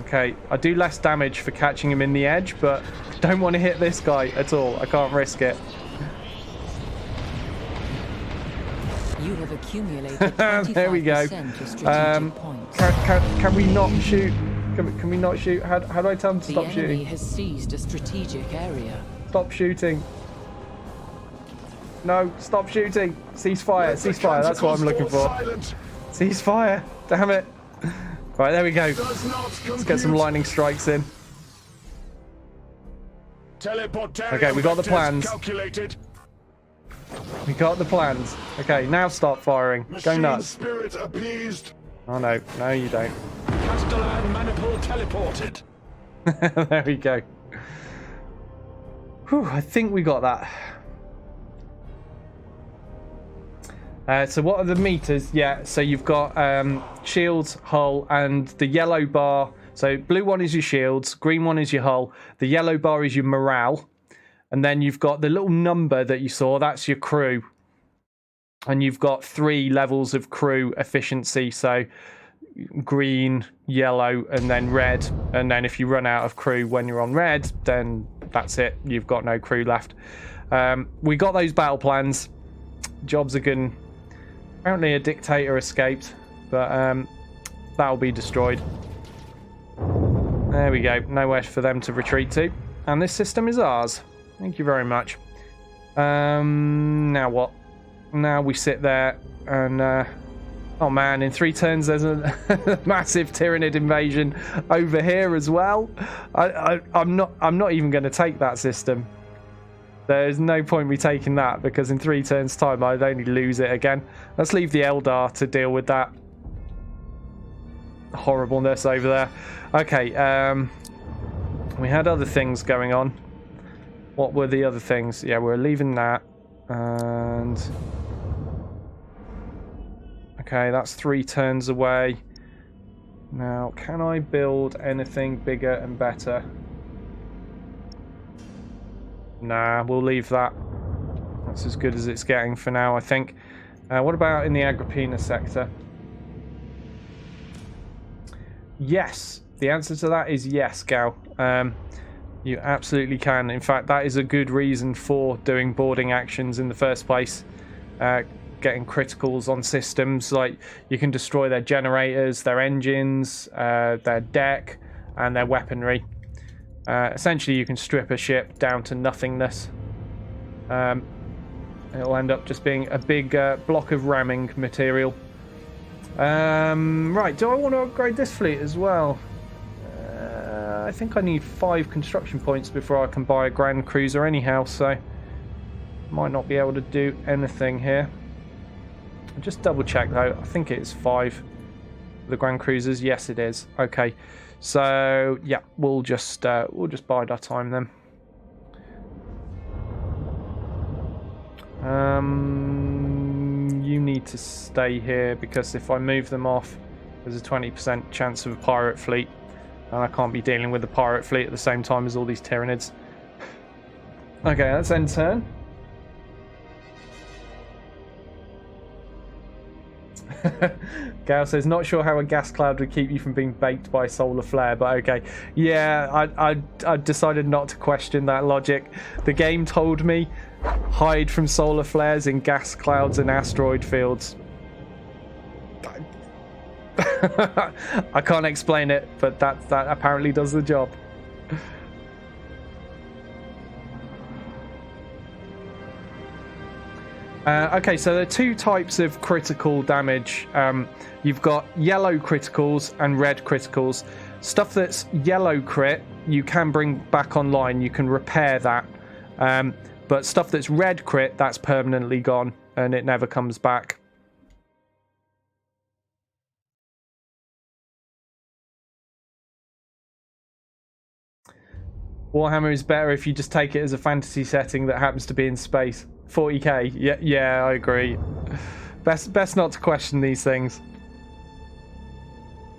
Okay, I do less damage for catching him in the edge, but don't want to hit this guy at all. I can't risk it. You have accumulated 25% There we go. of strategic points. Can we not shoot? Can we not shoot? How do I tell him to The stop enemy shooting? has seized a strategic area. Stop shooting. No, stop shooting. Ceasefire. Ceasefire. That's what I'm looking for. Silent. Ceasefire. Damn it. Right, there we go. Does not Let's get some lightning strikes in. Teleportarium Okay, we got the vectors plans. calculated. We got the plans. Okay, now start firing. Go Machine nuts. spirit appeased. Oh no, no you don't. Castellan maniple teleported. There we go. Whew, I think we got that. So what are the meters? Yeah, so you've got shields, hull, and the yellow bar. So blue one is your shields, green one is your hull, the yellow bar is your morale, and then you've got the little number that you saw, that's your crew. And you've got 3 levels of crew efficiency, so green, yellow, and then red. And then if you run out of crew when you're on red, then that's it, you've got no crew left. We got those battle plans. Jobs are good. Apparently a dictator escaped, but that'll be destroyed. There we go. Nowhere for them to retreat to. And this system is ours. Thank you very much. Now what? Now we sit there and... oh man, in 3 turns there's a massive Tyranid invasion over here as well. I'm not even going to take that system. There's no point me taking that because in 3 turns time I'd only lose it again. Let's leave the Eldar to deal with that horribleness over there. Okay, we had other things going on. What were the other things? Yeah, we're leaving that. And okay, that's 3 turns away. Now, can I build anything bigger and better? Nah, we'll leave that. That's as good as it's getting for now, I think. What about in the Agrippina sector? Yes. The answer to that is yes, Gal. You absolutely can. In fact, that is a good reason for doing boarding actions in the first place. Getting criticals on systems, like you can destroy their generators, their engines, their deck, and their weaponry. Essentially, you can strip a ship down to nothingness. It'll end up just being a big block of ramming material. Right, do I want to upgrade this fleet as well? I think I need 5 construction points before I can buy a Grand Cruiser anyhow, so might not be able to do anything here. Just double check though. I think it is 5 for the Grand Cruisers. Yes, it is. Okay, so yeah, we'll just bide our time then. You need to stay here because if I move them off, there's a 20% chance of a pirate fleet, and I can't be dealing with the pirate fleet at the same time as all these Tyranids. Okay, let's end turn. Gal says, not sure how a gas cloud would keep you from being baked by solar flare, but okay. Yeah, I decided not to question that logic. The game told me hide from solar flares in gas clouds and asteroid fields. I can't explain it, but that apparently does the job. Okay, so there are 2 types of critical damage. You've got yellow criticals and red criticals. Stuff that's yellow crit, you can bring back online. You can repair that. But stuff that's red crit, that's permanently gone, and it never comes back. Warhammer is better if you just take it as a fantasy setting that happens to be in space. 40k, yeah, I agree. Best not to question these things.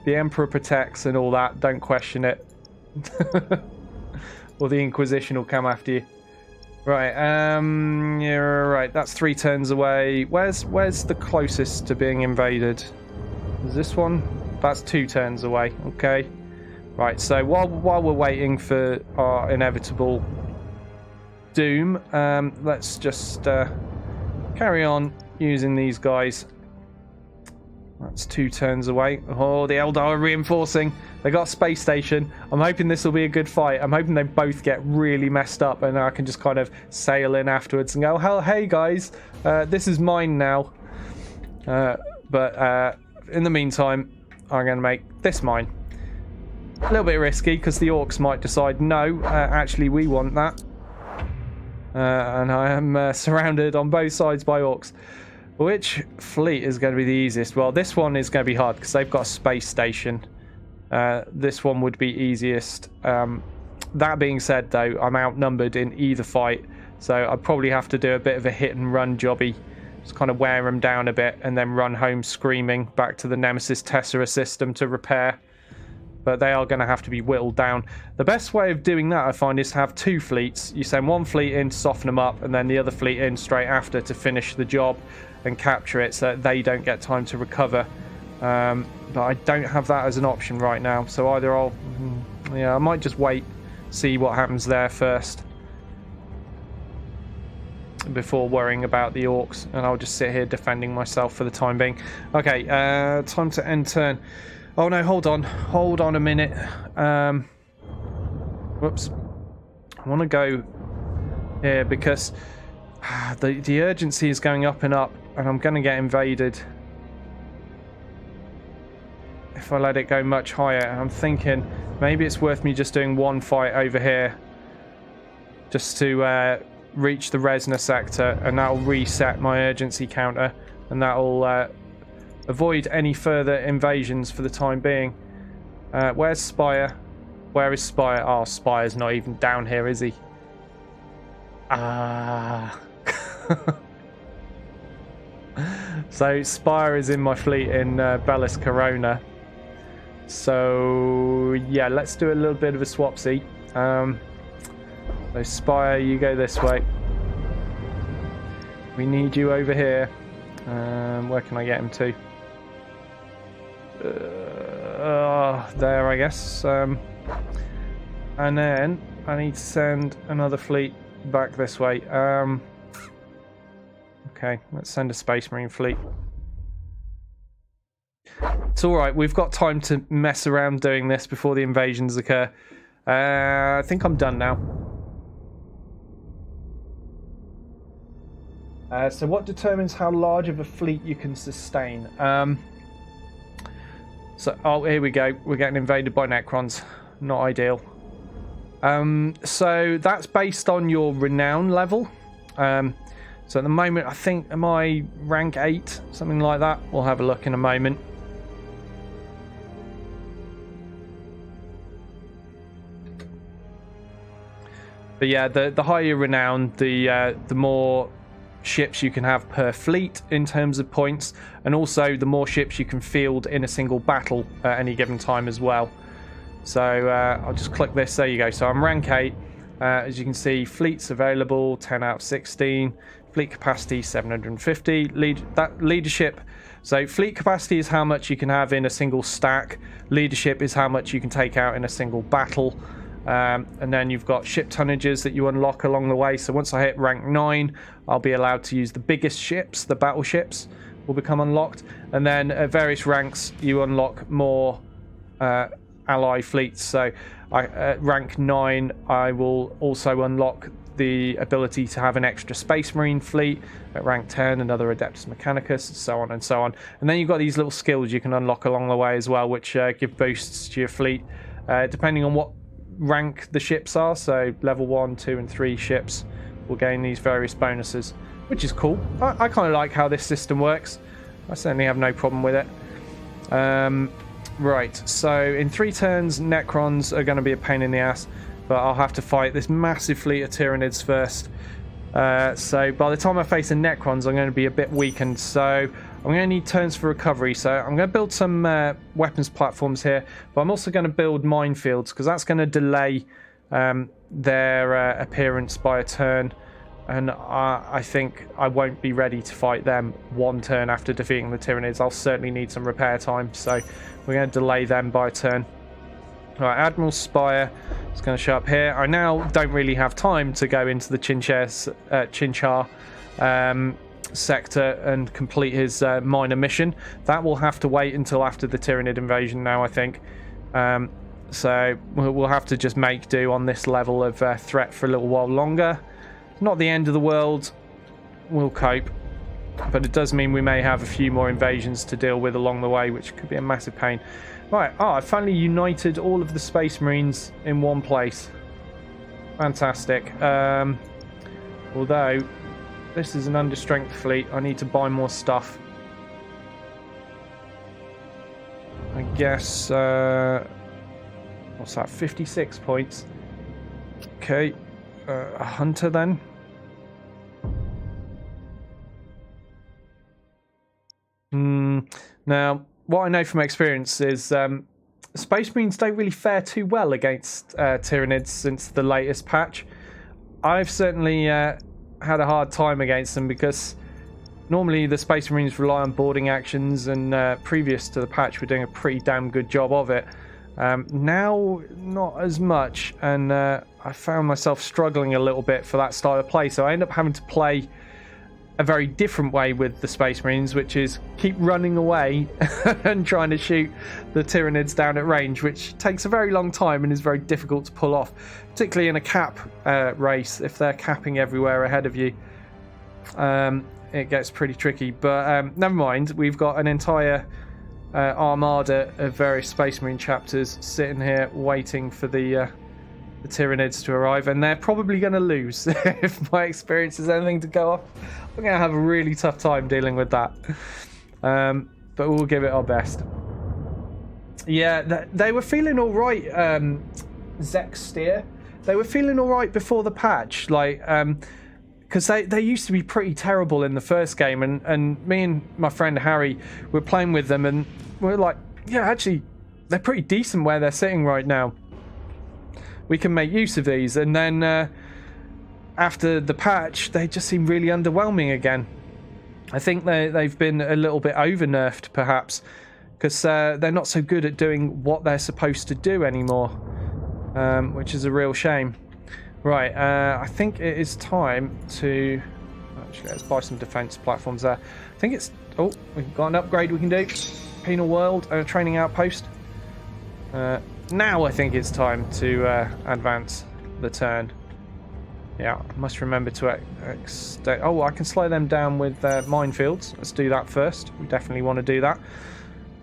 The Emperor protects and all that, don't question it. Or the Inquisition will come after you. Right, yeah, right, that's 3 turns away. Where's the closest to being invaded? Is this one? That's 2 turns away, okay. Right, so while we're waiting for our inevitable doom, let's just carry on using these guys. That's 2 turns away. Oh, the Eldar are reinforcing. They got a space station. I'm hoping this will be a good fight. I'm hoping they both get really messed up and I can just kind of sail in afterwards and go, "Hell, hey guys, this is mine now." But in the meantime, I'm going to make this mine. A little bit risky because the orcs might decide, no, actually we want that. And I am surrounded on both sides by orcs. Which fleet is going to be the easiest? Well, this one is going to be hard because they've got a space station. This one would be easiest. That being said, though, I'm outnumbered in either fight. So I'd probably have to do a bit of a hit and run jobby. Just kind of wear them down a bit and then run home screaming back to the Nemesis Tessera system to repair. But they are going to have to be whittled down. The best way of doing that, I find, is to have 2 fleets. You send one fleet in to soften them up, and then the other fleet in straight after to finish the job and capture it so that they don't get time to recover. But I don't have that as an option right now. So either I might just wait, see what happens there first before worrying about the orcs, and I'll just sit here defending myself for the time being. Okay, time to end turn. Oh no, hold on a minute. Whoops. I want to go here because the urgency is going up and up, and I'm going to get invaded if I let it go much higher. I'm thinking maybe it's worth me just doing one fight over here just to reach the Resna sector, and that'll reset my urgency counter, and that'll avoid any further invasions for the time being. Where's Spire? Where is Spire? Oh, Spire's not even down here, is he? So Spire is in my fleet in Bellis Corona. So yeah, let's do a little bit of a swapsy. So Spire, you go this way. We need you over here. Where can I get him to? There, I guess. And then I need to send another fleet back this way. Okay, let's send a Space Marine fleet. It's alright, we've got time to mess around doing this before the invasions occur. I think I'm done now. So what determines how large of a fleet you can sustain? Oh, here we go. We're getting invaded by Necrons. Not ideal. So that's based on your renown level. So at the moment, I think, am I rank 8? Something like that. We'll have a look in a moment. But yeah, the higher your renown, the more ships you can have per fleet in terms of points, and also the more ships you can field in a single battle at any given time as well. So I'll just click this. There you go. So I'm rank 8. As you can see, fleets available 10 out of 16. Fleet capacity 750. Leadership. So fleet capacity is how much you can have in a single stack. Leadership is how much you can take out in a single battle. And then you've got ship tonnages that you unlock along the way. So once I hit rank 9, I'll be allowed to use the biggest ships. The battleships will become unlocked. And then at various ranks, you unlock more ally fleets. So at rank 9, I will also unlock the ability to have an extra Space Marine fleet. At rank 10, another Adeptus Mechanicus, so on and so on. And then you've got these little skills you can unlock along the way as well, which give boosts to your fleet, depending on what rank the ships are. So level 1, 2 and 3 ships will gain these various bonuses, which is cool. I kind of like how this system works. I certainly have no problem with it. Right, so in 3 turns, Necrons are going to be a pain in the ass, but I'll have to fight this massive fleet of Tyranids first. So by the time I face the Necrons, I'm going to be a bit weakened, so I'm going to need turns for recovery. So I'm going to build some weapons platforms here, but I'm also going to build minefields, because that's going to delay their appearance by a turn, and I think I won't be ready to fight them 1 turn after defeating the Tyranids. I'll certainly need some repair time, so we're going to delay them by a turn. Right, Admiral Spire is going to show up here. I now don't really have time to go into the Chinchar sector and complete his minor mission. That will have to wait until after the Tyranid invasion now, I think. So we'll have to just make do on this level of threat for a little while longer. Not the end of the world. We'll cope. But it does mean we may have a few more invasions to deal with along the way, which could be a massive pain. Right, I finally united all of the Space Marines in one place. Fantastic. Although, this is an understrength fleet. I need to buy more stuff. I guess, what's that, 56 points. Okay, a hunter then. Now, what I know from experience is Space Marines don't really fare too well against Tyranids since the latest patch. I've certainly had a hard time against them because normally the Space Marines rely on boarding actions, and previous to the patch we're doing a pretty damn good job of it. Now, not as much, and I found myself struggling a little bit for that style of play, so I end up having to play a very different way with the Space Marines, which is keep running away and trying to shoot the Tyranids down at range, which takes a very long time and is very difficult to pull off, particularly in a cap race. If they're capping everywhere ahead of you, it gets pretty tricky. But never mind, we've got an entire armada of various Space Marine chapters sitting here waiting for the Tyranids to arrive, and they're probably going to lose. If my experience is anything to go off, I'm going to have a really tough time dealing with that, but we'll give it our best. Yeah, they were feeling all right, Zexsteer. They were feeling all right before the patch, like because they used to be pretty terrible in the first game, and me and my friend Harry were playing with them, and we're like, yeah, actually they're pretty decent where they're sitting right now. We can make use of these. And then after the patch, they just seem really underwhelming again. I think they've been a little bit over-nerfed, perhaps, because they're not so good at doing what they're supposed to do anymore, which is a real shame. Right, I think it is time to... Actually, let's buy some defense platforms there. I think it's... Oh, we've got an upgrade we can do. Penal World, training outpost. Now I think it's time to advance the turn. Yeah, I must remember to extend... Oh, I can slow them down with minefields. Let's do that first. We definitely want to do that.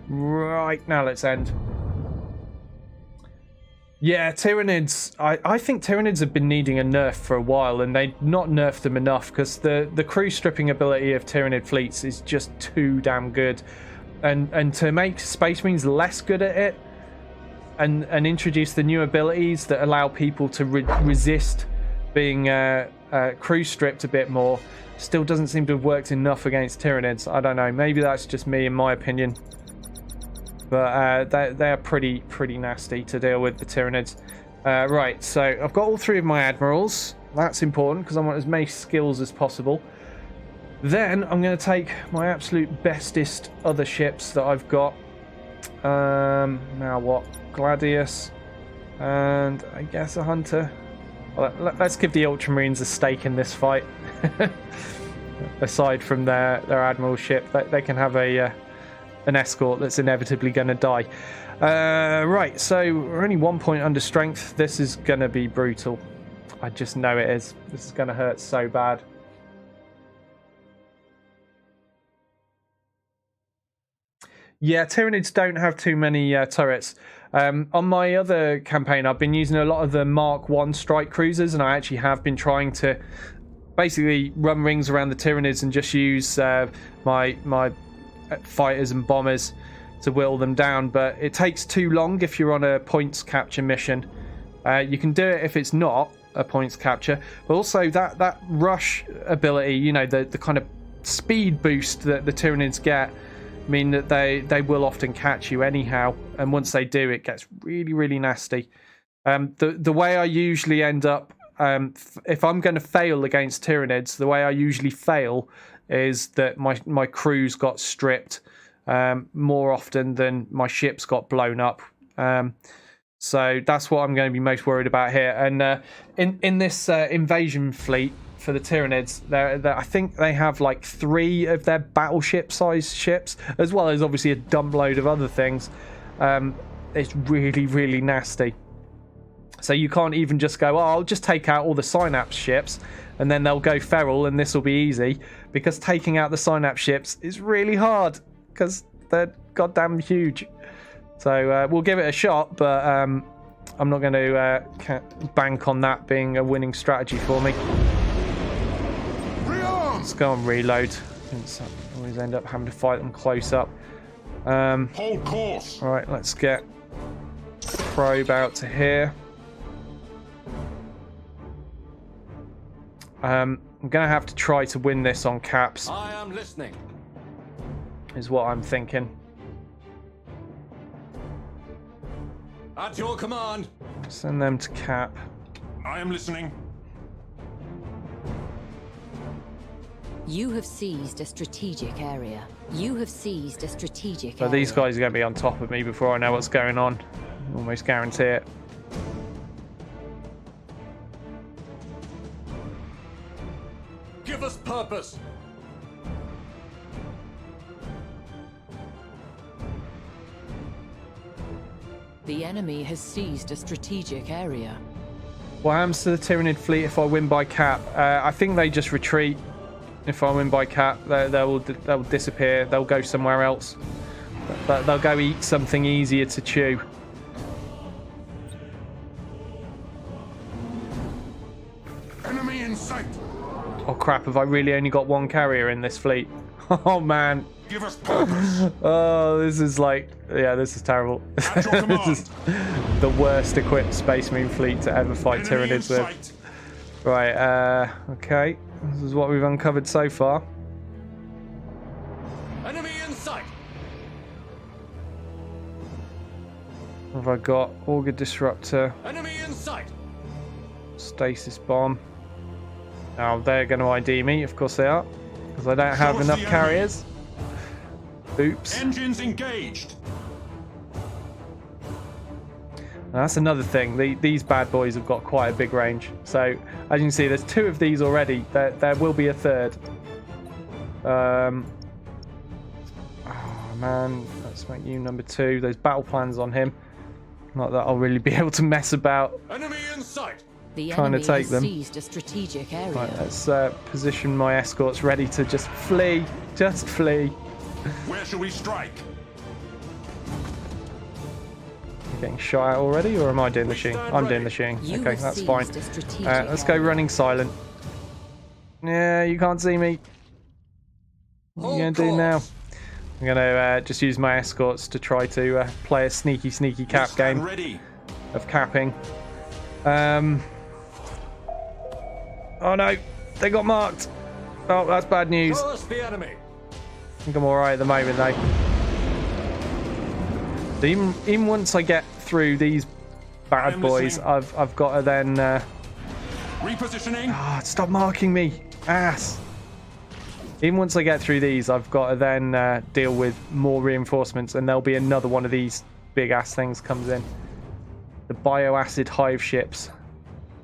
Right, now let's end. Yeah, Tyranids. I think Tyranids have been needing a nerf for a while, and they've not nerfed them enough, because the crew stripping ability of Tyranid fleets is just too damn good. And to make Space Marines less good at it, and introduce the new abilities that allow people to resist being crew stripped a bit more, still doesn't seem to have worked enough against Tyranids. I don't know, maybe that's just me in my opinion, but they're pretty nasty to deal with, the Tyranids. Right, so I've got all 3 of my admirals. That's important because I want as many skills as possible. Then I'm going to take my absolute bestest other ships that I've got. Now what? Gladius, and I guess a hunter. Well, let's give the Ultramarines a stake in this fight. Aside from their admiral ship, they can have an escort that's inevitably going to die. Right, so we're only 1 point under strength. This is going to be brutal. I just know it is. This is going to hurt so bad. Yeah, Tyranids don't have too many turrets. On my other campaign, I've been using a lot of the Mark 1 strike cruisers, and I actually have been trying to basically run rings around the Tyranids and just use my fighters and bombers to whittle them down. But it takes too long if you're on a points capture mission. You can do it if it's not a points capture, but also that rush ability, you know, the kind of speed boost that the Tyranids get, mean that they will often catch you anyhow, and once they do, it gets really nasty. The way I usually end up, if I'm going to fail against Tyranids, the way I usually fail is that my crews got stripped more often than my ships got blown up. So that's what I'm going to be most worried about here. And in this invasion fleet for the Tyranids, I think they have like 3 of their battleship-sized ships, as well as obviously a dump load of other things. It's really nasty. So you can't even just go, oh, I'll just take out all the Synapse ships, and then they'll go feral, and this will be easy. Because taking out the Synapse ships is really hard, because they're goddamn huge. So we'll give it a shot, but I'm not going to bank on that being a winning strategy for me. Let's go on reload. I always end up having to fight them close up. Hold course. All right, let's get probe out to here. I'm going to have to try to win this on caps. I am listening. Is what I'm thinking. At your command. Send them to cap. I am listening. You have seized a strategic area. You have seized a strategic So area. these guys are going to be on top of me before I know what's going on. Almost guarantee it. Give us purpose. The enemy has seized a strategic area. What happens to the Tyranid fleet if I win by cap? I think they just retreat. If I win by cap, they'll disappear. They'll go somewhere else. They'll go eat something easier to chew. Enemy in sight. Oh crap, have I really only got 1 carrier in this fleet? Oh man. Give us purpose. Oh, this is like, yeah, this is terrible. At your command. This is the worst equipped Space Marine fleet to ever fight Enemy in Tyranids with. sight. Right, okay. This is what we've uncovered so far. Enemy in sight. What have I got? Auger Disruptor, Enemy in sight. Stasis Bomb. Now, they're going to ID me. Of course they are. Because I don't have us enough the enemy. carriers. Oops. Engines engaged. Now, that's another thing. These bad boys have got quite a big range. So, as you can see, there's 2 of these already. There will be a 3rd. Oh, man. Let's make you number 2. There's battle plans on him. Not that I'll really be able to mess about Enemy in sight. The trying to enemy take has them. seized a strategic area. Right, let's position my escorts ready to just flee. Just flee. Where shall we strike? You getting shot at already, or am I doing the shooting? I'm doing the shooting. You Okay, have that's seized fine. a strategic Let's go area. running silent. Yeah, you can't see me. What are you going to do now? I'm going to just use my escorts to try to play a sneaky cap Stand game ready. of capping. Oh no, they got marked. Oh, that's bad news. Show us the enemy. I think I'm alright at the moment though. So even once I get through these bad I'm boys, listening. I've got to then Repositioning. stop marking me, ass. Even once I get through these, I've got to then deal with more reinforcements, and there'll be another one of these big ass things comes in. The bioacid hive ships.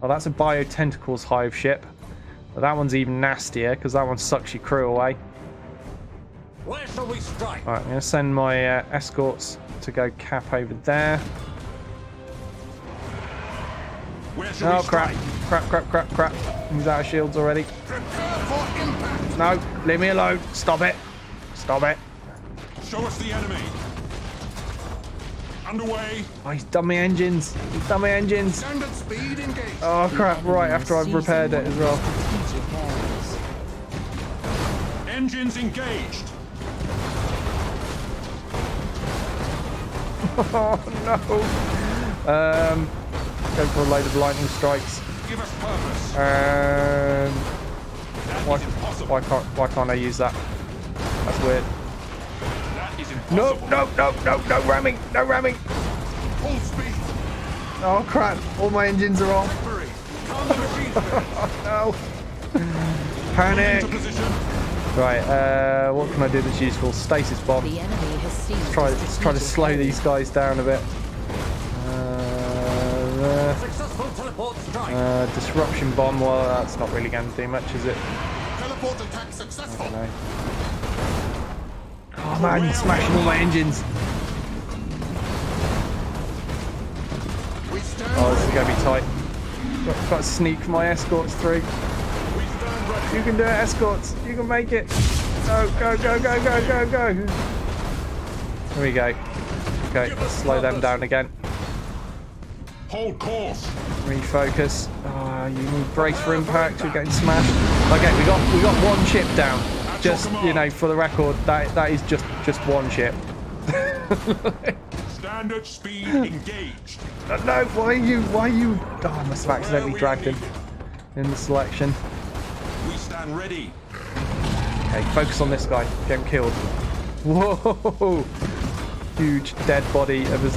Oh, that's a biotentacles hive ship. But that one's even nastier because that one sucks your crew away. Where shall we strike? Alright, I'm going to send my escorts to go cap over there. Where shall Oh we crap, strike? crap. He's out of shields already. Prepare for impact. No, leave me alone. Stop it. Stop it. Show us the enemy. Underway. Oh, he's done my engines. He's done my engines. Standard speed engaged. Oh crap, right after I've repaired it as well. Strategic area. Engines engaged. Oh no. Go for a load of lightning strikes. Give us purpose. Why can't I use that? That's weird. That is No, impossible. no ramming, no ramming. Full speed. Oh crap, all my engines are off. Victory. Come to machine space. No. Panic. Into position. Right, what can I do that's useful? Stasis bomb. The enemy has seized Let's try to slow these guys down a bit. Successful teleport strike. Disruption bomb, well that's not really going to do much, is it? Teleport attack successful. No. Oh man, you're smashing all my engines. We stand Oh, this is going to be tight. Got to sneak my escorts through. We stand ready. You can do it, escorts. You can make it. Go. Here we go. Okay, let's slow them down again. Hold course. Refocus. You need brace for impact. We're getting smashed. Okay, we got one ship down. Just for the record, that is just one ship. Standard speed engaged. No, why are you? Oh, I must have accidentally dragged him in the selection. We stand ready. Okay, focus on this guy. Get him killed. Whoa! Huge dead body of a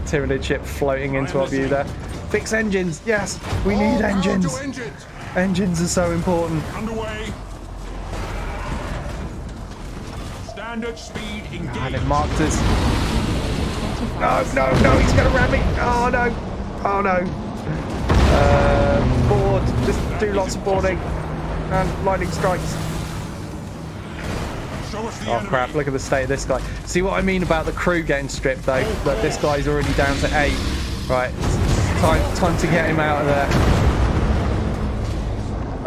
Tyranid ship floating into our view there. Fix engines. Yes, we need All power to engines. engines. Engines are so important. Underway. Standard speed And it engaged. marked us. No, he's gonna ram me. Oh no. Board. Just do lots of boarding. And lightning strikes. Show us the Oh enemy. crap, look at the state of this guy. See what I mean about the crew getting stripped though? Look, this guy's already down to 8. Right, it's time to get him out of there.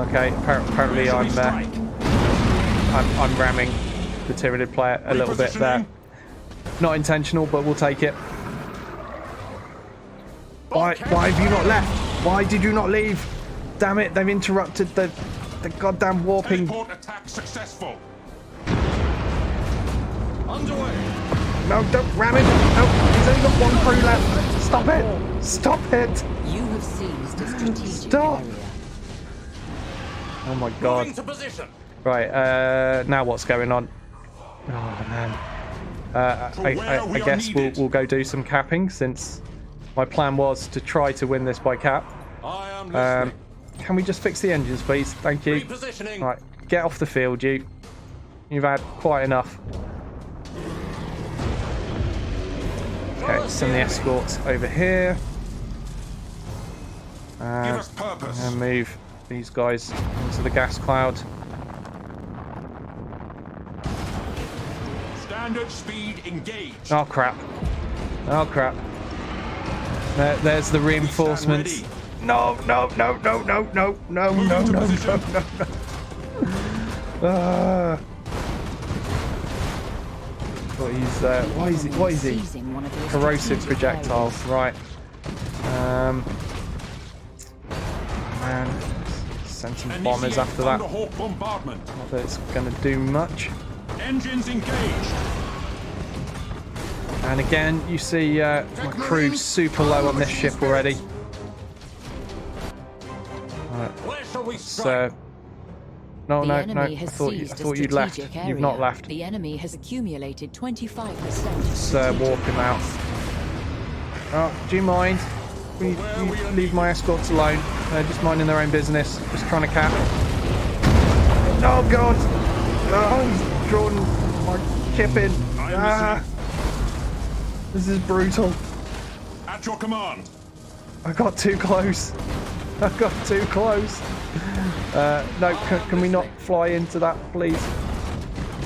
Okay, apparently I'm ramming the Tyranid player a little bit there. Not intentional, but we'll take it. Why have you not left? Why did you not leave? Damn it, they've interrupted the goddamn warping. Teleport attack successful. Underway. No, don't ram him. No, he's only got one crew left. Stop it. Stop it. You have seized a strategic Stop. area. Oh my god. Moving to position. Right, now what's going on? Oh man. I guess we'll go do some capping since my plan was to try to win this by cap. I am listening. Can we just fix the engines, please? Thank you. Repositioning. Right, get off the field, you. You've had quite enough. Okay, send the escorts over here. Give us purpose. And move these guys into the gas cloud. Standard speed engaged. Oh crap. Oh crap. There's the reinforcements. No. What is he? Seizing one of your Corrosive strategic projectiles, areas. right. Man, send some bombers after that. Thunderhawk bombardment. Not that it's going to do much. Engines engaged. And again, you see my crew super low on this ship already. Where shall we So, strike? no. The I enemy has thought seized a you'd left. strategic area. You've not left. The enemy has accumulated 25%. Let's warp him out. Oh, do you mind? You leave my escorts alone. They're just minding their own business. Just trying to cap. Oh god! Oh, he's drawn my ship in. This is brutal. At your command. I got too close. I got too close. No, can we not fly into that, please?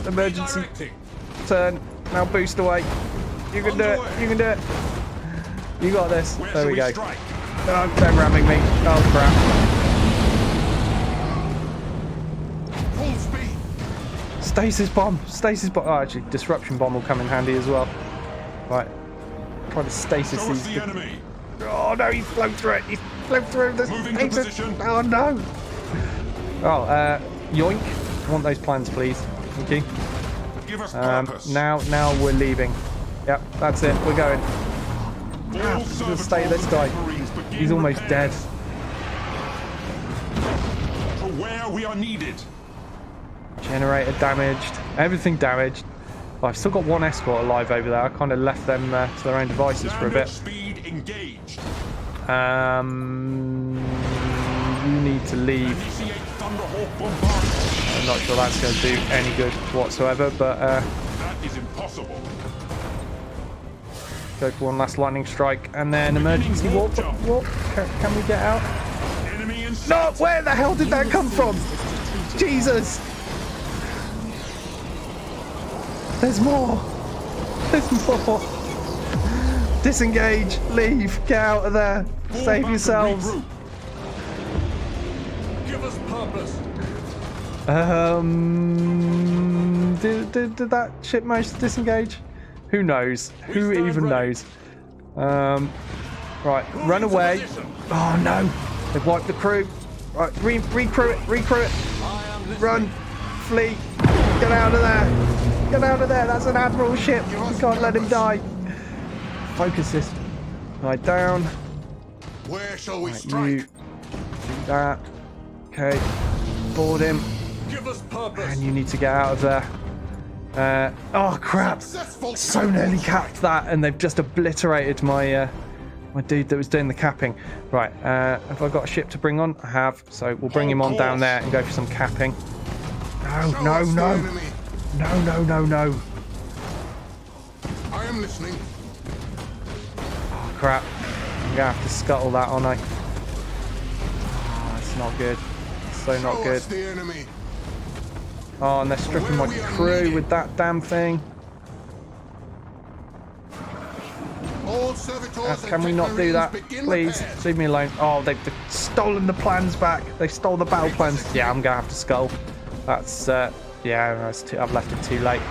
Emergency Redirecting. turn. Now boost away. You can do it. You can do it. You got this. Where There shall we go. strike? Oh, they're ramming me. Oh crap. Full speed. Stasis bomb. Stasis bomb. Oh, actually, disruption bomb will come in handy as well. Right. Try to stasis Show us these. the enemy. Oh no, he flew through it. He flew through the Moving to stasis. position. Oh no. Oh, yoink. I want those plans, please. Thank you. Give us purpose. Now we're leaving. Yep, that's it. We're going. All Just stay this guy. He's almost dead. To where we are needed. Generator damaged. Everything damaged. Oh, I've still got one escort alive over there. I kind of left them to their own devices for a bit. Speed engaged. You need to leave. Initiate Thunderhawk bombardment. I'm not sure that's going to do any good whatsoever, but That is impossible. go for one last lightning strike and then emergency warp. Warp. Can we get out? Enemy in No, sight. where the hell did that come from? Jesus! There's more! There's more! Disengage! Leave! Get out of there! Fall Save back yourselves! and regroup. Give us purpose. Did that ship manage to disengage? Who knows? Who stand even ready. knows? Right, run away. Oh no! They've wiped the crew. Right, recrew it, recrew it. I am listening. Run! Flee! Get out of there! Get out of there! That's an admiral ship! You can't let him die! Focus this. Right, down. Where shall we Right, strike? you do that. Okay. Board him. Give us purpose. And you need to get out of there. Oh crap! Successful So nearly capped that, and they've just obliterated my my dude that was doing the capping. Right, have I got a ship to bring on? I have, so we'll bring him on down there and go for some capping. No, Show no, us the no. enemy. No, no, no, no. I am listening. Oh crap. I'm gonna have to scuttle that, aren't I? Oh, that's not good. So not Show good. us the enemy. Oh, and they're stripping my crew with that damn thing. All servitors Can we and not do that? begin Please, repairs. leave me alone. Oh, they've stolen the plans back. They stole the battle plans. Yeah, I'm gonna have to scuttle. That's yeah, I've left it too late.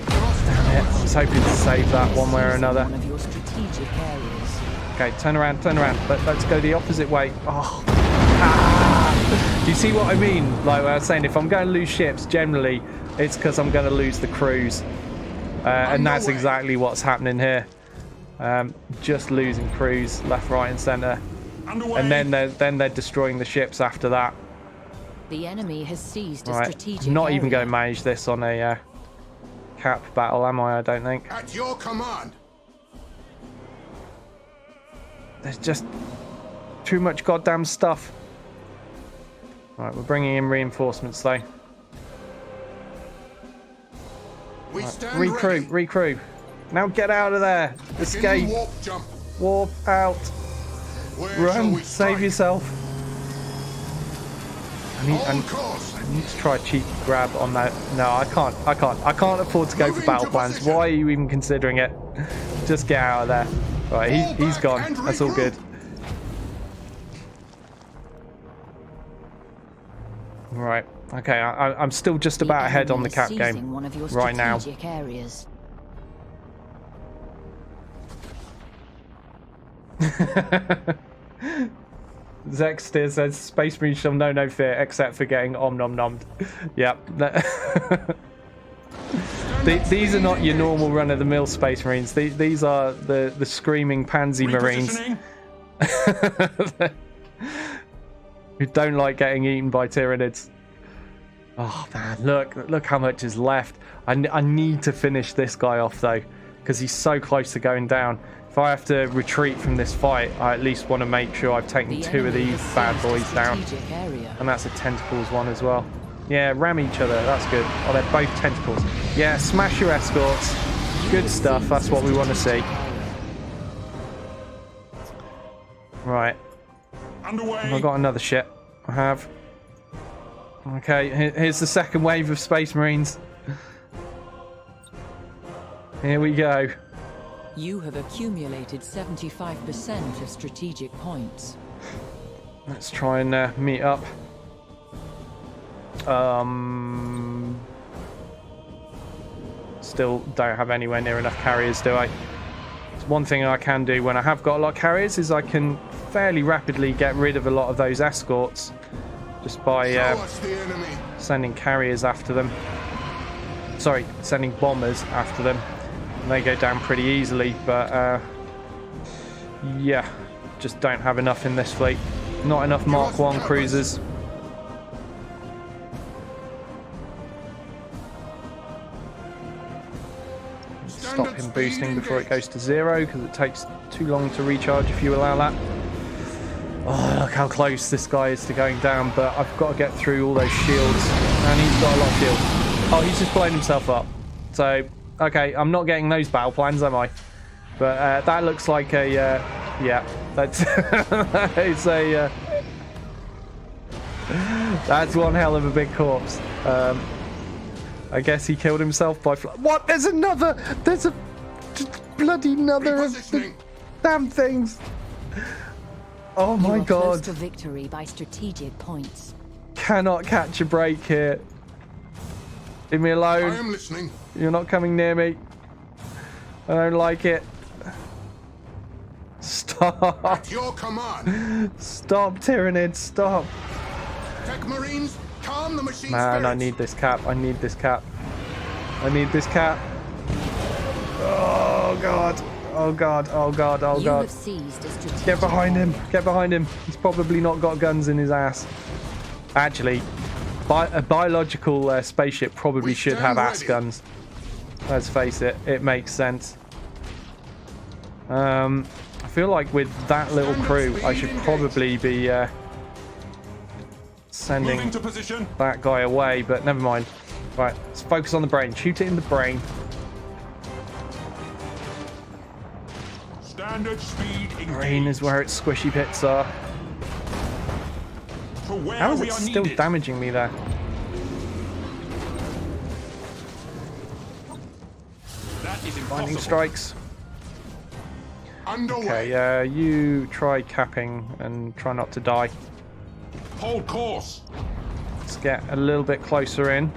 Damn it. I was hoping to save that one way or another. One of your strategic areas. Okay, turn around, turn around. Let's go the opposite way. Oh. Ah! Do you see what I mean? Like I was saying, if I'm going to lose ships, generally, it's because I'm going to lose the crews. And that's exactly what's happening here. Just losing crews left, right, and centre. Underway. And then they're destroying the ships after that. The enemy has seized a Right, strategic I'm not area. even going to manage this on a cap battle, am I? I don't think. At your command. There's just too much goddamn stuff. Right, we're bringing in reinforcements though. We stand Recrew, ready. recrew. Now get out of there. Beginning Escape. warp jump. Warp out. Where shall Run. we Save strike? yourself. On course. I need to try a cheap grab on that. No, I can't. I can't afford to go for Moving battle to plans. position. Why are you even considering it? Just get out of there. Right, Fall he's back gone. and That's all regroup. good. Right. Okay, I'm still just about ahead on the cap game One of your right now. strategic areas. Zexter says Space Marines shall know no fear except for getting om-nom-nommed. Yep. These are not your normal run-of-the-mill Space Marines. These are the screaming pansy Marines Repositioning. who don't like getting eaten by Tyranids. Oh man, look how much is left. I need to finish this guy off though, because he's so close to going down. If I have to retreat from this fight, I at least want to make sure I've taken The two of enemy these has bad seized a boys down. strategic area. And that's a tentacles one as well. Yeah, ram each other. That's good. Oh, they're both tentacles. Yeah, smash your escorts. Good stuff. That's what we want to see. Right. Underway. Have I got another ship? I have. Okay, here's the second wave of Space Marines. Here we go. You have accumulated 75% of strategic points. Let's try and meet up. Still don't have anywhere near enough carriers, do I? It's one thing I can do when I have got a lot of carriers is I can fairly rapidly get rid of a lot of those escorts just by Show us the enemy. sending carriers after them. sorry, sending bombers after them. And they go down pretty easily, but yeah, just don't have enough in this fleet. Not enough Mark 1 cruisers. Stop him boosting before it goes to 0 because it takes too long to recharge if you allow that. Oh, look how close this guy is to going down, but I've got to get through all those shields, and he's got a lot of shields. Oh, he's just blown himself up. So, okay, I'm not getting those battle plans, am I? But that looks like a, yeah, that's, it's a, that's one hell of a big corpse. I guess he killed himself by what? There's another! There's a bloody another of the damn things! Oh my god. Close to victory by strategic points. Cannot catch a break here. Leave me alone. I am listening. You're not coming near me. I don't like it. Stop. At your command. Stop, Tyrannid, stop. Tech Marines, calm the machine Man, spirits. I need this cap. I need this cap. I need this cap. Oh god. Oh god. Oh god. Oh You god. have seized a strategic Get behind him. Get behind him. He's probably not got guns in his ass. Actually, a biological spaceship probably should have ass guns. Let's face it. It makes sense. I feel like with that little crew, I should probably be sending that guy away, but never mind. Right, let's focus on the brain. Shoot it in the brain. Standard speed engaged. Brain is where its squishy bits are. How is it still damaging me there? That is Lightning strikes. Underway. Okay, you try capping and try not to die. Hold course. Let's get a little bit closer in.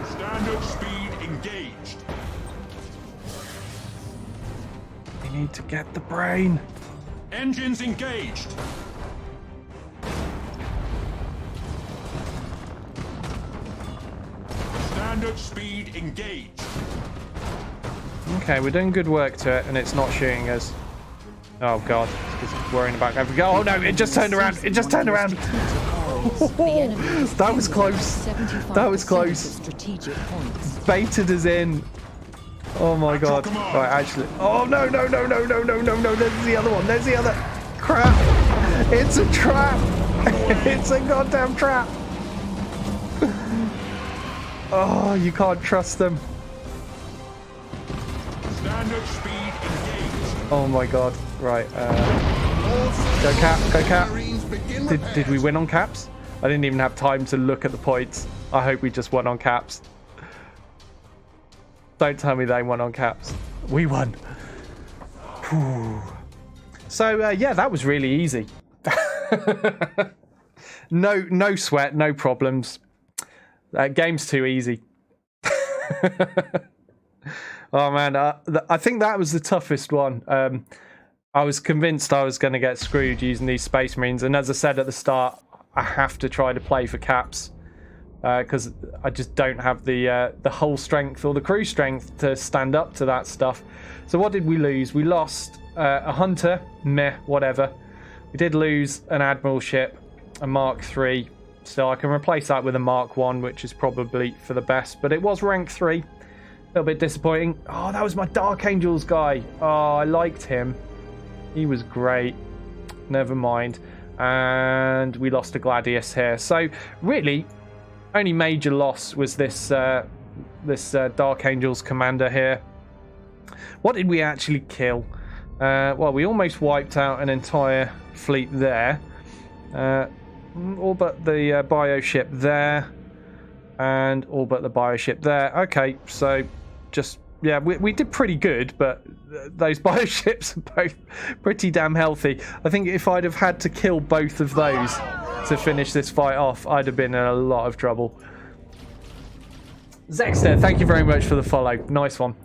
Standard speed engaged. We need to get the brain. Engines engaged. Standard speed engaged. Okay, we're doing good work to it, and it's not shooting us. Oh god, it's worrying about every go. Oh no, it just turned around. It just turned around. That was close. That was close. Baited us in. Oh my god. Right, actually. Oh no, no, no, no, no, no, no, no. There's the other one. There's the other. Crap. It's a trap. It's a goddamn trap. Oh, you can't trust them. Standard speed engaged. Oh my god. Right. Go cap. Go cap. Did we win on caps? I didn't even have time to look at the points. I hope we just won on caps. Don't tell me they won on caps. We won. Whew. So yeah, that was really easy. No sweat, no problems. Game's too easy. Oh man, I think that was the toughest one. I was convinced I was going to get screwed using these Space Marines, and as I said at the start, I have to try to play for caps because I just don't have the hull strength or the crew strength to stand up to that stuff. So what did we lose? We lost a Hunter, meh, whatever. We did lose an Admiral ship, a Mark III. So I can replace that with a Mark 1, which is probably for the best, but it was rank 3. A little bit disappointing. Oh, that was my Dark Angels guy. Oh, I liked him. He was great. Never mind. And we lost a Gladius here. So really, only major loss was this Dark Angels commander here. What did we actually kill? Well, we almost wiped out an entire fleet there. All but the bio ship there. And all but the bio ship there. Okay, so just, yeah, we did pretty good, but those bio ships are both pretty damn healthy. I think if I'd have had to kill both of those to finish this fight off, I'd have been in a lot of trouble. Zexter, thank you very much for the follow. Nice one.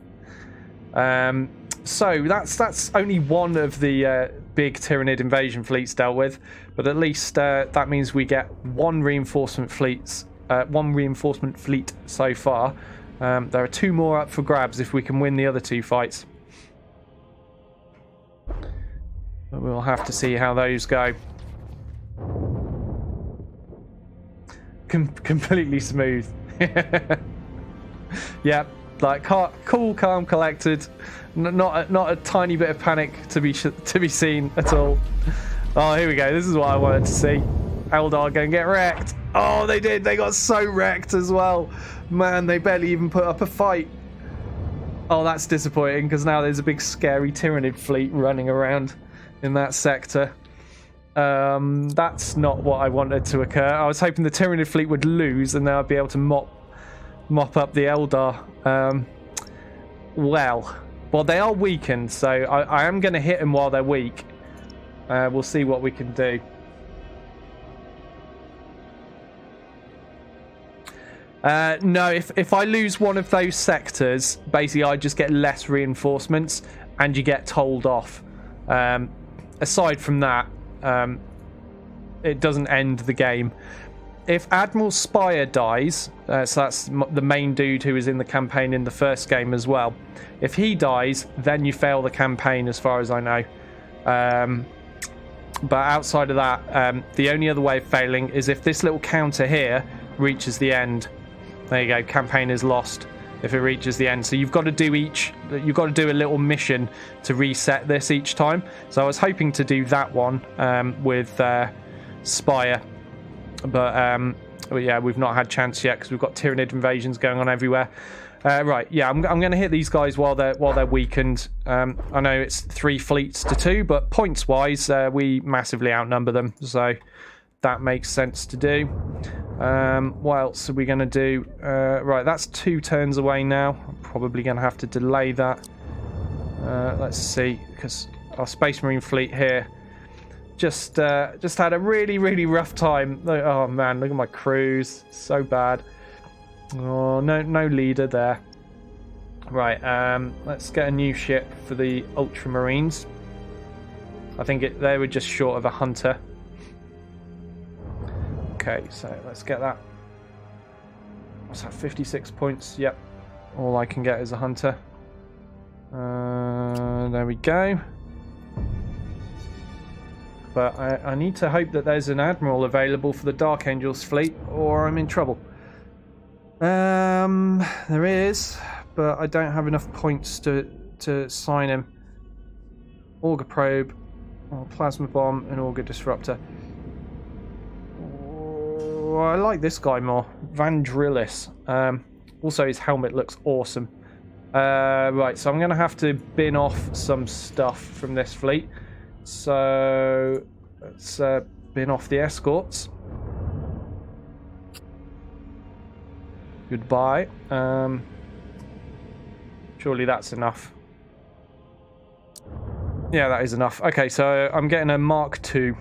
So that's only one of the big Tyranid invasion fleets dealt with, but at least that means we get one reinforcement fleets one reinforcement fleet so far. There are 2 more up for grabs if we can win the other 2 fights. But we'll have to see how those go. Completely smooth. Yeah, like cool, calm, collected. Not a tiny bit of panic to be seen at all. Oh, here we go. This is what I wanted to see. Eldar going to get wrecked. Oh, they did. They got so wrecked as well. Man, they barely even put up a fight. Oh, that's disappointing because now there's a big scary Tyranid fleet running around in that sector. That's not what I wanted to occur. I was hoping the Tyranid fleet would lose and then I'd be able to mop up the Eldar. Well, they are weakened, so I am going to hit them while they're weak. We'll see what we can do. No, if I lose one of those sectors, basically I just get less reinforcements and you get told off. Aside from that, it doesn't end the game. If Admiral Spire dies, so that's the main dude who was in the campaign in the first game as well. If he dies, then you fail the campaign as far as I know. But outside of that, the only other way of failing is if this little counter here reaches the end. There you go, campaign is lost if it reaches the end. So you've got to do a little mission to reset this each time. So I was hoping to do that one with Spire. But yeah, we've not had chance yet because we've got Tyranid invasions going on everywhere. Right, yeah, I'm going to hit these guys while they're weakened. I know it's 3 fleets to 2, but points-wise, we massively outnumber them, so that makes sense to do. What else are we going to do? Right, that's 2 turns away now. I'm probably going to have to delay that. Let's see, because our Space Marine fleet here just had a really rough time. Oh man, look at my crews, so bad. Oh, no leader there. Right, let's get a new ship for the Ultramarines. I think they were just short of a hunter. Okay, so let's get that. What's that, 56 points? Yep, all I can get is a hunter. There we go. But I need to hope that there's an Admiral available for the Dark Angels fleet, or I'm in trouble. There is, but I don't have enough points to sign him. Auger Probe, or Plasma Bomb, and Auger Disruptor. Oh, I like this guy more. Vandrillis. Also, his helmet looks awesome. Right, so I'm going to have to bin off some stuff from this fleet. So let's bin off the escorts. Goodbye. Surely that's enough. Yeah, that is enough. Okay, so I'm getting a Mark II.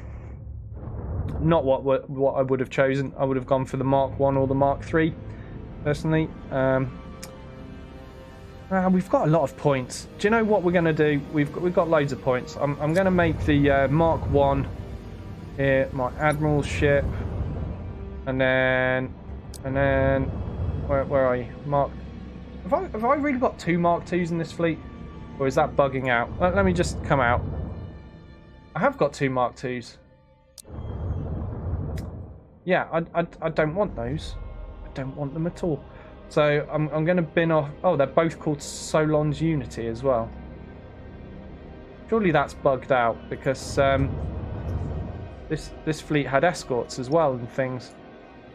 Not what I would have chosen. I would have gone for the Mark I or the Mark III, personally. We've got a lot of points. Do you know what we're going to do? We've got loads of points. I'm going to make the Mark I here my Admiral's ship, and then where are you? Mark? Have I really got 2 Mark IIs in this fleet, or is that bugging out? Let me just come out. I have got 2 Mark IIs. Yeah, I don't want those. I don't want them at all. So I'm going to bin off. Oh, they're both called Solon's Unity as well. Surely that's bugged out because this fleet had escorts as well and things.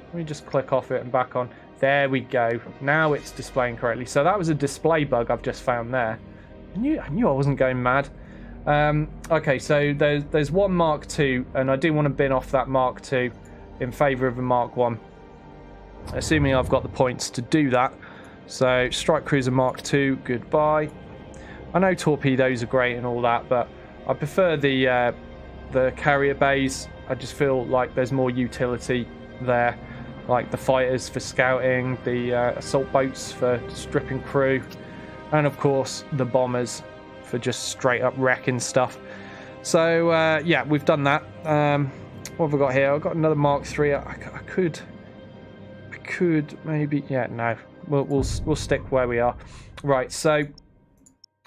Let me just click off it and back on. There we go. Now it's displaying correctly. So that was a display bug I've just found there. I knew I wasn't going mad. Okay, so there's 1 Mark II, and I do want to bin off that Mark II in favour of a Mark I. Assuming I've got the points to do that. So Strike Cruiser Mark II, goodbye. I know torpedoes are great and all that, but I prefer the carrier bays. I just feel like there's more utility there, like the fighters for scouting, the assault boats for stripping crew, and of course the bombers for just straight up wrecking stuff. So yeah, we've done that. What have I got here? I've got another Mark III. I could maybe... Yeah, no. We'll stick where we are. Right, so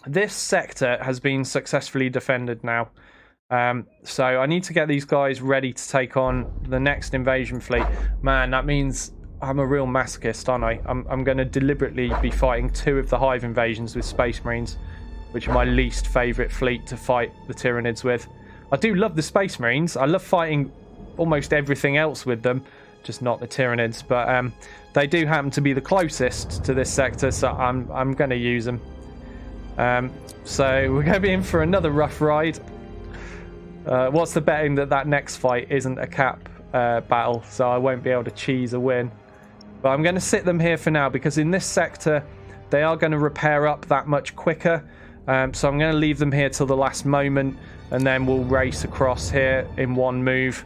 this sector has been successfully defended now. So I need to get these guys ready to take on the next invasion fleet. Man, that means I'm a real masochist, aren't I? I'm going to deliberately be fighting 2 of the Hive invasions with Space Marines, which are my least favourite fleet to fight the Tyranids with. I do love the Space Marines. I love fighting almost everything else with them, just not the Tyranids. But they do happen to be the closest to this sector, so I'm going to use them. So we're going to be in for another rough ride. What's the betting that next fight isn't a cap battle, so I won't be able to cheese a win. But I'm going to sit them here for now, because in this sector they are going to repair up that much quicker. So I'm going to leave them here till the last moment, and then we'll race across here in one move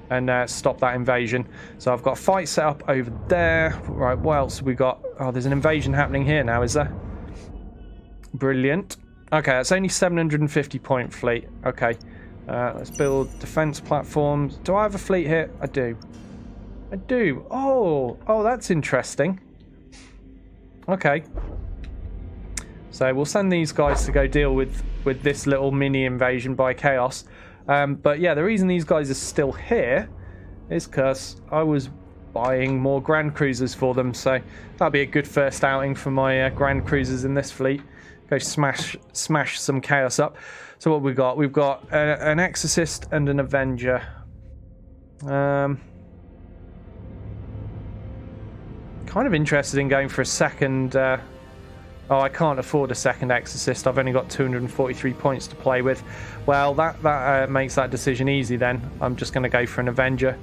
and stop that invasion. So I've got a fight set up over there. Right, what else have we got? Oh, there's an invasion happening here now, is there? Brilliant. Okay, that's only 750 point fleet. Okay, let's build defense platforms. Do I have a fleet here? I do. I do. Oh, that's interesting. Okay. So we'll send these guys to go deal with this little mini invasion by Chaos. But yeah, the reason these guys are still here is because I was buying more Grand Cruisers for them. So that'll be a good first outing for my Grand Cruisers in this fleet. Go smash some Chaos up. So what we got? We've got an Exorcist and an Avenger. Kind of interested in going for a second... Oh, I can't afford a second Exorcist. I've only got 243 points to play with. Well, that makes that decision easy then. I'm just going to go for an Avenger.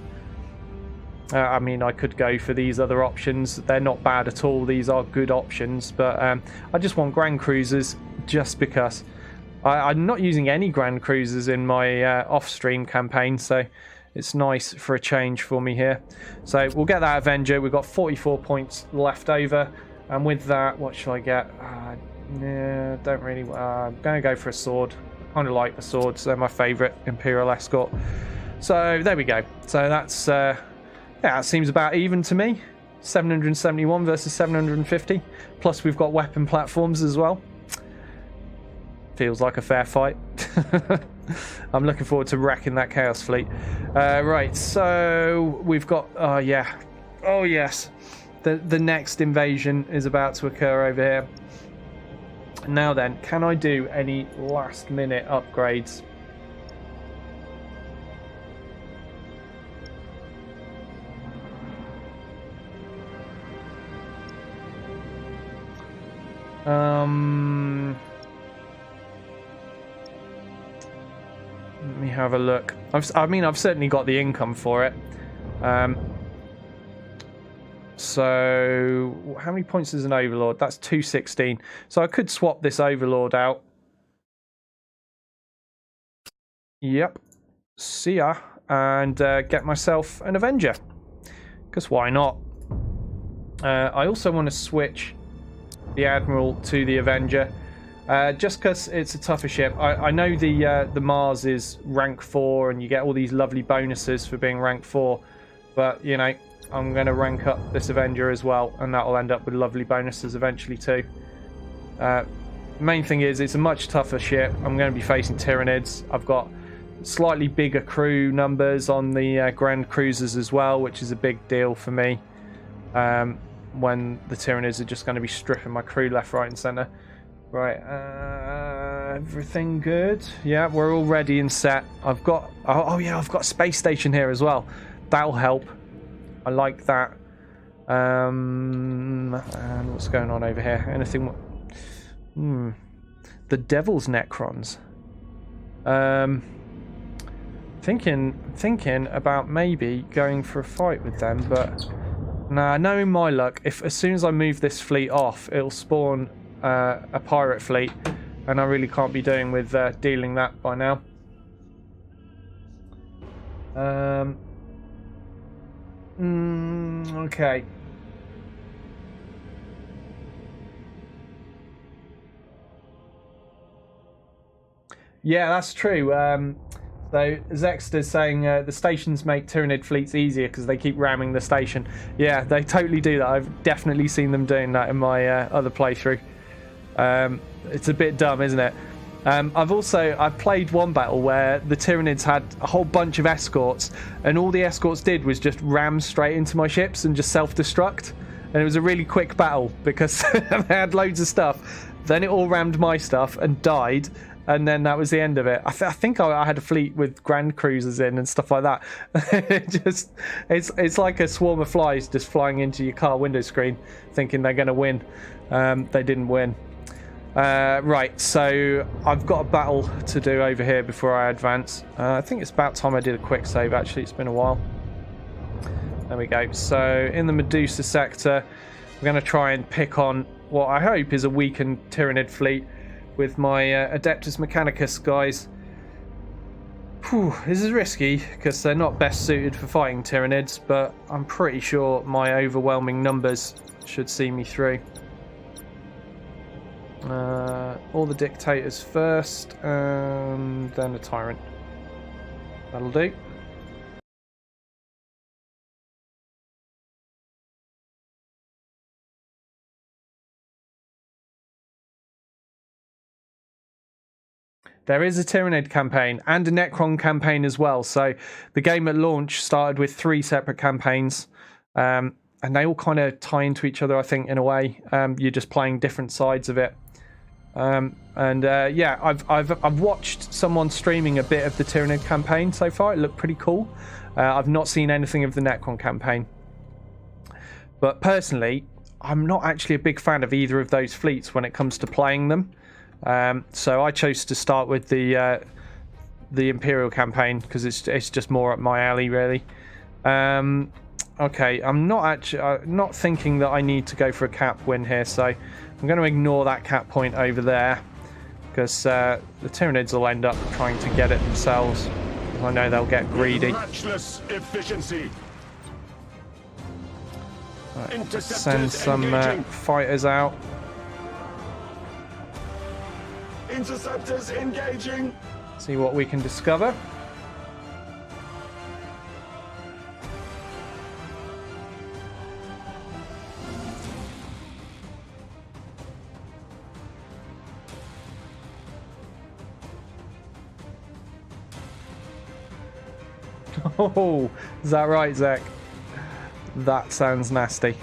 I mean, I could go for these other options. They're not bad at all. These are good options. But I just want Grand Cruisers just because. I'm not using any Grand Cruisers in my off-stream campaign, so it's nice for a change for me here. So we'll get that Avenger. We've got 44 points left over. And with that, what should I get? Yeah, don't really... I'm going to go for a sword. I kind of like the swords. They're my favourite Imperial escort. So there we go. So that's... yeah, that seems about even to me. 771 versus 750. Plus we've got weapon platforms as well. Feels like a fair fight. I'm looking forward to wrecking that Chaos fleet. Right, so we've got... Oh, yeah. Oh, yes. The next invasion is about to occur over here. Now then, can I do any last minute upgrades? Let me have a look. I mean, I've certainly got the income for it. So, how many points is an Overlord? That's 216. So I could swap this Overlord out. Yep. See ya. And get myself an Avenger. Because why not? I also want to switch the Admiral to the Avenger. Just because it's a tougher ship. I know the Mars is rank 4 and you get all these lovely bonuses for being rank 4. But, you know... I'm going to rank up this Avenger as well, and that will end up with lovely bonuses eventually too. Main thing is, it's a much tougher ship. I'm going to be facing Tyranids. I've got slightly bigger crew numbers on the Grand Cruisers as well, which is a big deal for me. When the Tyranids are just going to be stripping my crew left, right and centre. Right, everything good? Yeah, we're all ready and set. I've got... Oh yeah, I've got a space station here as well. That'll help. I like that. And what's going on over here? Anything? The Devil's Necrons. Thinking about maybe going for a fight with them, but nah, knowing my luck, if as soon as I move this fleet off, it'll spawn a pirate fleet, and I really can't be doing with dealing that by now. Okay. Yeah, that's true. though. Zexter's saying the stations make Tyranid fleets easier because they keep ramming the station. Yeah, they totally do that. I've definitely seen them doing that in my other playthrough. It's a bit dumb, isn't it? I've played one battle where the Tyranids had a whole bunch of escorts, and all the escorts did was just ram straight into my ships and just self-destruct. And it was a really quick battle because they had loads of stuff. Then it all rammed my stuff and died, and then that was the end of it. I think I had a fleet with Grand Cruisers in and stuff like that. It's like a swarm of flies just flying into your car window screen, thinking they're going to win. They didn't win. Right, so I've got a battle to do over here before I advance. I think it's about time I did a quick save, actually. It's been a while. There we go. So in the Medusa sector, we're going to try and pick on what I hope is a weakened Tyranid fleet with my Adeptus Mechanicus guys. Whew, this is risky because they're not best suited for fighting Tyranids, but I'm pretty sure my overwhelming numbers should see me through. All the dictators first, and then a tyrant. That'll do. There is a Tyranid campaign and a Necron campaign as well. So the game at launch started with 3 separate campaigns, and they all kind of tie into each other, I think, in a way. You're just playing different sides of it. Yeah, I've watched someone streaming a bit of the Tyranid campaign so far. It looked pretty cool. I've not seen anything of the Necron campaign, but personally, I'm not actually a big fan of either of those fleets when it comes to playing them. So I chose to start with the Imperial campaign because it's just more up my alley, really. Okay, I'm not thinking that I need to go for a cap win here, so I'm going to ignore that cap point over there because the Tyranids will end up trying to get it themselves. I know they'll get greedy. Matchless efficiency. Right, let's send some fighters out. Interceptors engaging. See what we can discover. Oh, is that right, Zach? That sounds nasty.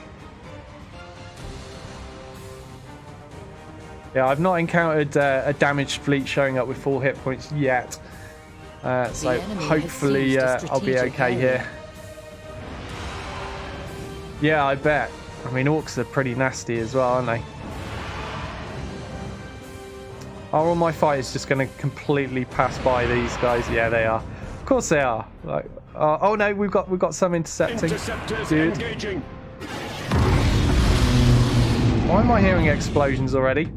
Yeah, I've not encountered a damaged fleet showing up with full hit points yet. So hopefully I'll be okay here. Yeah, I bet. I mean, orcs are pretty nasty as well, aren't they? Are all my fighters just going to completely pass by these guys? Yeah, they are. Of course they are. Like, oh no, we've got some intercepting. Dude. Engaging. Why am I hearing explosions already?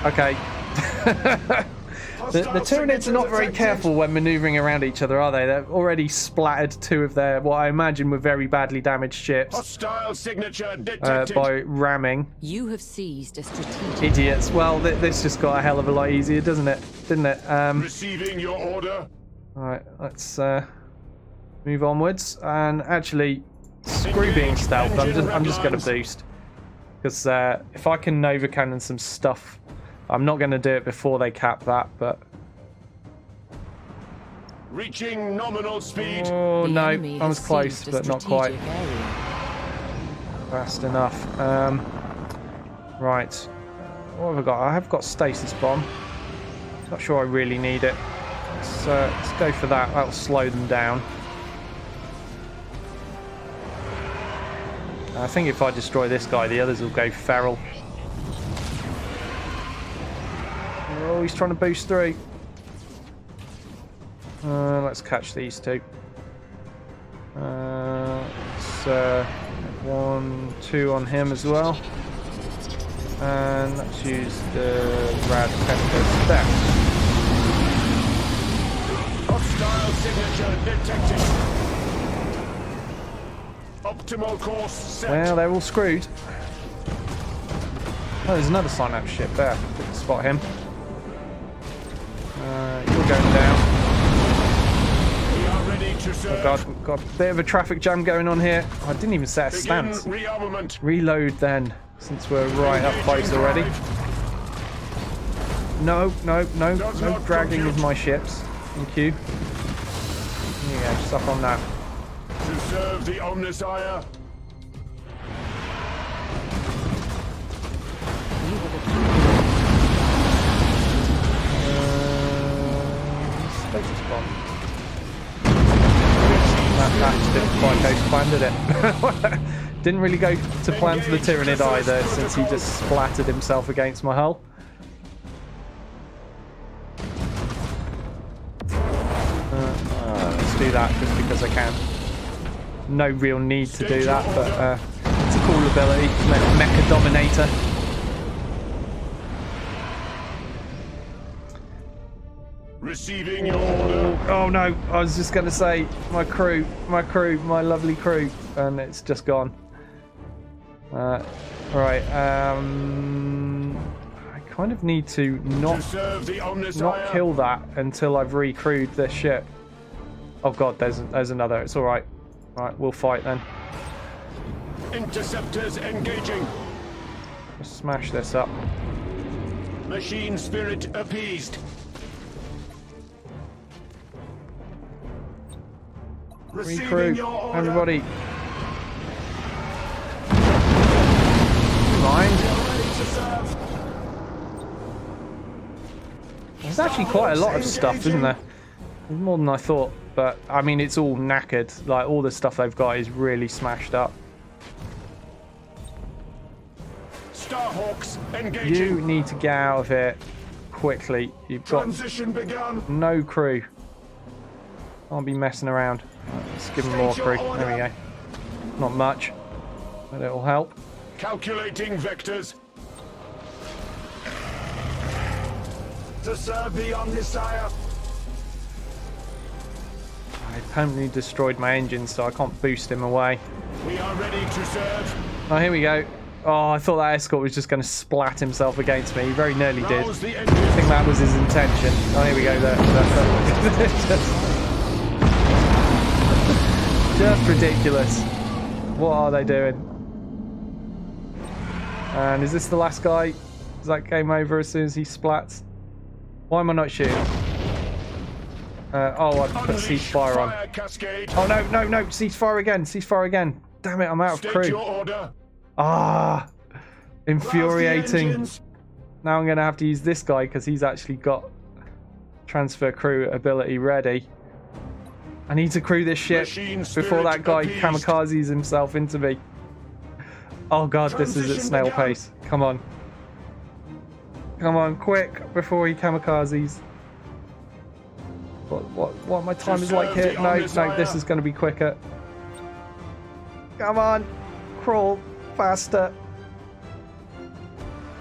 Okay. The Tyranids are not very careful when manoeuvring around each other, are they? They've already splattered 2 of their, what I imagine were very badly damaged ships. Hostile signature detected. By ramming. You have seized a strategic... Idiots. Well, this just got a hell of a lot easier, doesn't it? Didn't it? Receiving your order. Alright, let's move onwards. And actually, screw being stealth. I'm just going to boost. Because if I can Nova Cannon some stuff, I'm not going to do it before they cap that, but... Reaching nominal speed. Oh, no. I was close, but not quite. Fast enough. Right. What have I got? I have got Stasis Bomb. Not sure I really need it. Let's go for that. That'll slow them down. I think if I destroy this guy, the others will go feral. Oh, he's trying to boost through. Let's catch these 2. So 1, 2 on him as well. And let's use the Rad Peppers there. Hostile signature detected. Optimal course set. Well, they're all screwed. Oh, there's another Synapse ship there. Didn't spot him. You're going down. God, we've got a bit of a traffic jam going on here. Oh, I didn't even set a Begin stance. rearmament. Reload then, since we're right up close already. No dragging of my ships. Thank you. There you go, suck on that. To serve the Omnissiah. Status bomb. That just didn't quite go to plan, did it? Didn't really go to plan for the Tyrannid either, since he just splattered himself against my hull. Let's do that just because I can. No real need to do that, but it's a cool ability. Mecha Dominator. Receiving your order. Oh no, I was just going to say, my crew, my lovely crew, and it's just gone. Right, I kind of need to not kill that until I've recrewed this ship. Oh god, there's another, it's alright. Right, we'll fight then. Interceptors engaging. Let's smash this up. Machine spirit appeased. Receiving Recruit, your order. everybody. Mind. Ready to serve. There's actually quite a lot of stuff, isn't there? There's more than I thought, but I mean, it's all knackered. Like, all the stuff they've got is really smashed up. Starhawks engaging. You need to get out of here quickly. You've got Transition begun. no crew. Can't be messing around. Right, let's give them more crew. There we go. Not much, but it'll help. Calculating vectors. To serve the Omnissiah. I permanently destroyed my engine, so I can't boost him away. We are ready to serve. Oh, here we go. Oh, I thought that escort was just going to splat himself against me. He very nearly did. Rouse the I think that was his intention. Oh, here we go. There. Just ridiculous. What are they doing? And is this the last guy? Is that game over as soon as he splats? Why am I not shooting? Oh, I put ceasefire on. Fire cascade. Oh, no. Ceasefire again. Damn it, I'm out of State crew. your order. Ah, infuriating. Rouse the Now I'm going to have to use this guy because he's actually got transfer crew ability ready. I need to crew this ship Machine before that guy appeased. kamikazes himself into me. Oh god, this is at snail begun. pace. Come on. Come on, quick, before he kamikazes. What my time is like here? serve the No, Omnissiah. this is going to be quicker. Come on, crawl faster.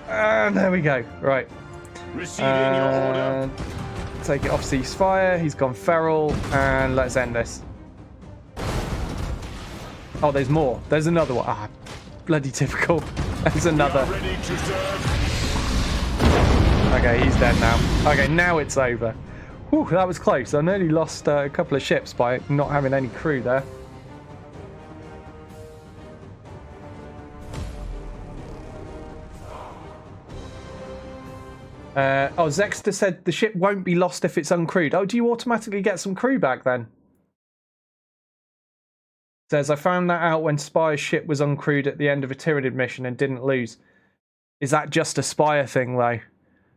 And there we go. Right. Receiving your order. Take it off ceasefire. He's gone feral, and let's end this. Oh, there's more. There's another one. Ah, bloody typical. There's another. We are ready to serve. Okay, he's dead now. Okay, now it's over. Whew, that was close. I nearly lost a couple of ships by not having any crew there. Oh, Zexter said the ship won't be lost if it's uncrewed. Oh, do you automatically get some crew back then? Says, I found that out when Spire's ship was uncrewed at the end of a Tyrannid mission and didn't lose. Is that just a Spire thing, though?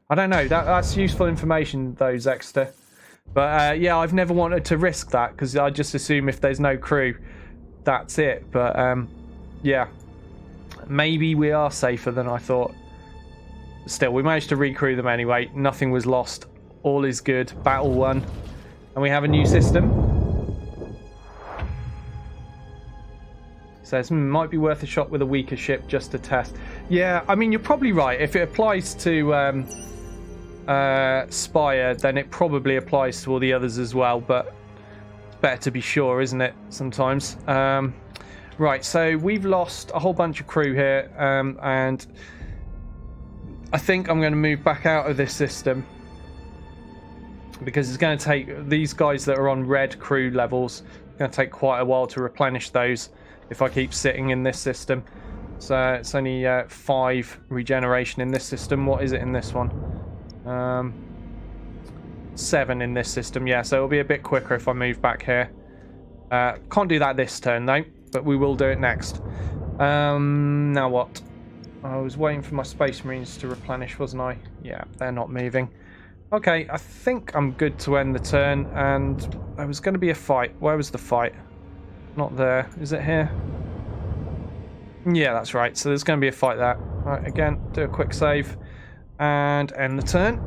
I don't know. That's useful information, though, Zexter. But, yeah, I've never wanted to risk that, because I just assume if there's no crew, that's it. But, yeah. Maybe we are safer than I thought. Still, we managed to recrew them anyway. Nothing was lost. All is good. Battle won. And we have a new system. Says, might be worth a shot with a weaker ship just to test. Yeah, I mean, you're probably right. If it applies to Spire, then it probably applies to all the others as well. But it's better to be sure, isn't it, sometimes? Right, so we've lost a whole bunch of crew here. And I think I'm going to move back out of this system. Because it's going to take these guys that are on red crew levels going to take quite a while to replenish those if I keep sitting in this system. So it's only 5 regeneration in this system. What is it in this one? 7 in this system. Yeah, so it'll be a bit quicker if I move back here. Can't do that this turn though, but we will do it next. Now what? I was waiting for my Space Marines to replenish, wasn't I? Yeah, they're not moving. Okay, I think I'm good to end the turn, and there was going to be a fight. Where was the fight? Not there. Is it here? Yeah, that's right. So there's going to be a fight there. Right, again, do a quick save and end the turn.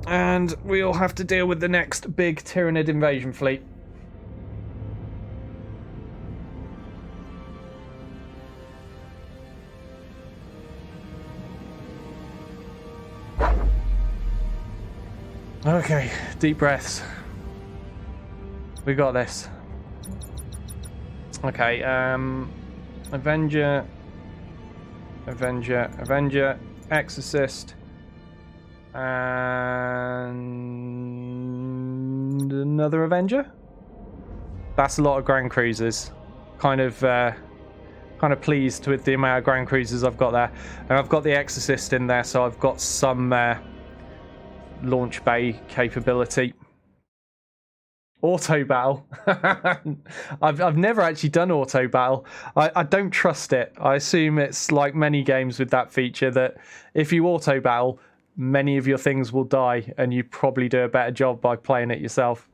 And we'll have to deal with the next big Tyranid invasion fleet. Okay, deep breaths. We got this. Okay, Avenger, Exorcist, and another Avenger. That's a lot of Grand Cruisers. Kind of pleased with the amount of Grand Cruisers I've got there, and I've got the Exorcist in there, so I've got some launch bay capability. Auto battle. I've never actually done auto battle. I don't trust it. I assume it's like many games with that feature that if you auto battle, many of your things will die, and you probably do a better job by playing it yourself.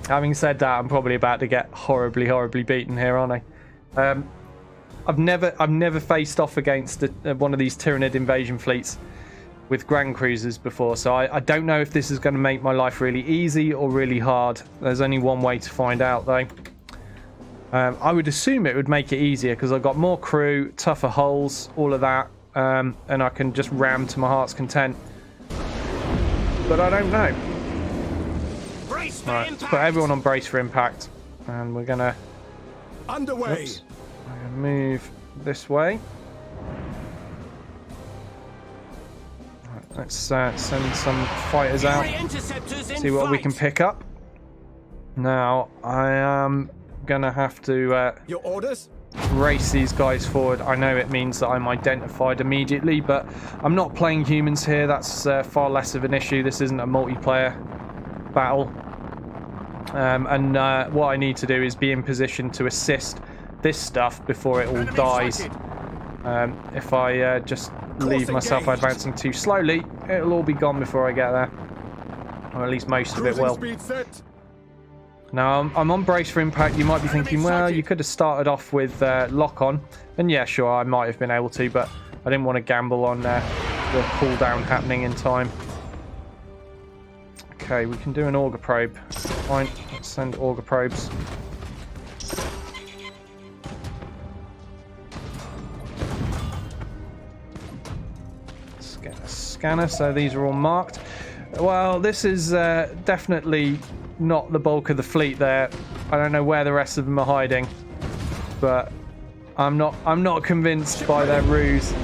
Having said that, I'm probably about to get horribly beaten here, aren't I? I've never faced off against one of these Tyranid invasion fleets with Grand Cruisers before, so I don't know if this is going to make my life really easy or really hard. There's only one way to find out, though. I would assume it would make it easier because I've got more crew, tougher hulls, all of that, and I can just ram to my heart's content. But I don't know. Brace for Right, let's impact. put everyone on brace for impact, and we're gonna. Underway. Oops. I'm gonna move this way. Right, let's send some fighters out. Fury interceptors in See what we flight. can pick up. Now I am gonna have to Your orders? race these guys forward. I know it means that I'm identified immediately, but I'm not playing humans here. That's far less of an issue. This isn't a multiplayer battle. And what I need to do is be in position to assist this stuff before it all Enemy dies. sighted. If I just leave myself engaged. advancing too slowly, it'll all be gone before I get there. Or at least most of it Cruising will. speed set. Now, I'm on brace for impact. You might be thinking, well, you could have started off with lock-on. And yeah, sure, I might have been able to, but I didn't want to gamble on the cooldown happening in time. Okay, we can do an auger probe. Fine, let's send auger probes. Let's get a scanner, so these are all marked. Well, this is definitely not the bulk of the fleet there. I don't know where the rest of them are hiding, but I'm not convinced by their ruse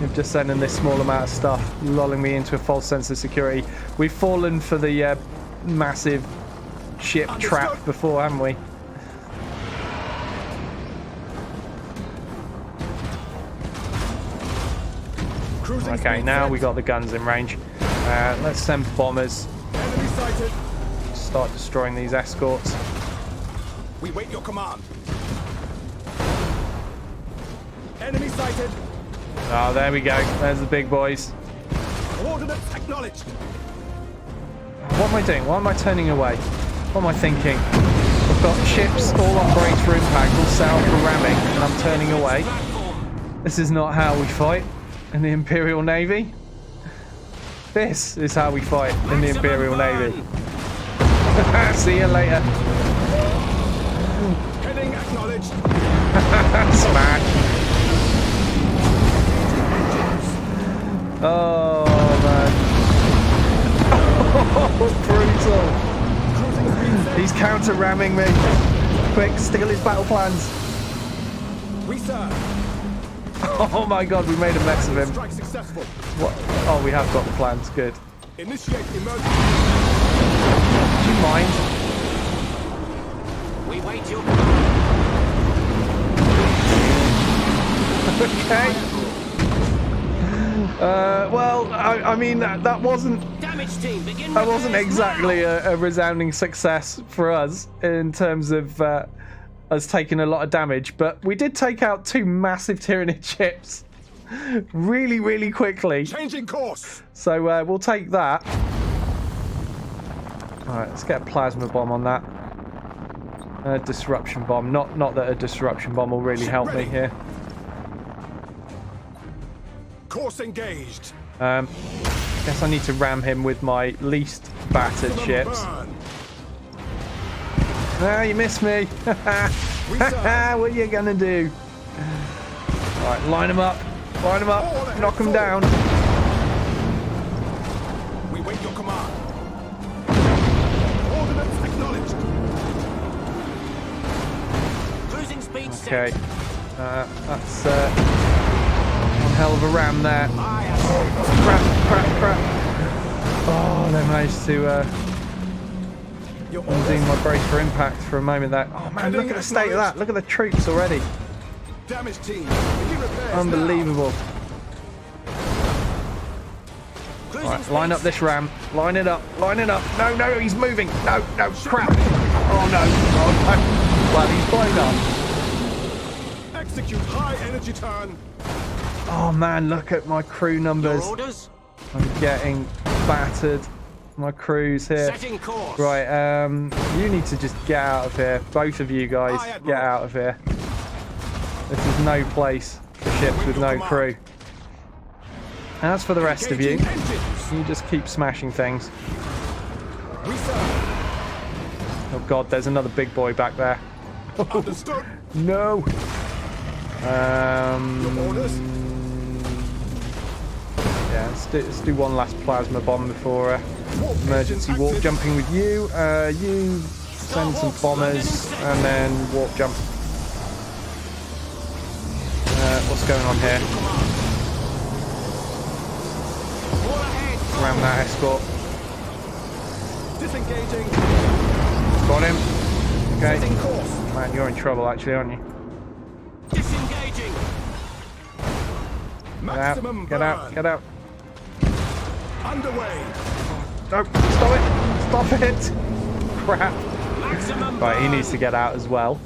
of just sending this small amount of stuff, lulling me into a false sense of security. We've fallen for the massive ship trap before, haven't we? Cruising Okay, speed now set. we got the guns in range. Let's send bombers. Enemy sighted. Start destroying these escorts. We wait your command. Enemy sighted. Oh, there we go. There's the big boys. Coordinates acknowledged. What am I doing? Why am I turning away? What am I thinking? I've got ships all on brace for impact, all set up for ramming, and I'm turning away. This is not how we fight in the Imperial Navy. This is how we fight in the Imperial Navy. See you later. Heading acknowledged. Smash. Oh, man. Oh, brutal. He's counter-ramming me. Quick, steal his battle plans. We serve. Oh my god, we made a mess of him. Strike successful. What? Oh, we have got the plans. Good. Initiate emergency. Do you mind? We wait your command. Okay. Well, I mean, that wasn't... Damage team, begin That wasn't repairs exactly now. a resounding success for us in terms of us taking a lot of damage, but we did take out 2 massive Tyranid ships really, really quickly. Changing course. So we'll take that. Alright, let's get a plasma bomb on that. A disruption bomb. Not that a disruption bomb will really help me here. Course engaged. Guess I need to ram him with my least battered ships. Burn. Ah, you missed me. What are you gonna do? Alright, line him up. Line him up. Knock him down. We wait your command. Ordnance acknowledged. Cruising speed Okay. set. That's one hell of a ram there. Crap. Oh, they managed to undo my brace for impact for a moment there. Oh man, look at the state of that. Look at the troops already. Damage team. Begin repairs Unbelievable. Cruising Alright, speed line up set. this ram. Line it up. Line it up. No, he's moving. No, crap. Oh no. Well, he's blown up. now. Execute high energy turn. Oh man, look at my crew Your numbers. orders? I'm getting battered. My crew's here. Setting course. Right, you need to just get out of here. Both of you guys, get out of here. This is no place for ships with no crew. As for the rest of you, you just keep smashing things. Oh god, there's another big boy back there. Understood. No. Orders. Yeah, let's do one last plasma bomb before emergency warp jumping with you. You send some bombers and then warp jump. What's going on here? Ram that escort. Disengaging. Got him. Setting Okay. course. Man, you're in trouble actually, aren't you? Disengaging. Maximum Get out. burn. Get out. Underway. No, stop it. Stop it. Crap. Maximum Right, he burn. needs to get out as well.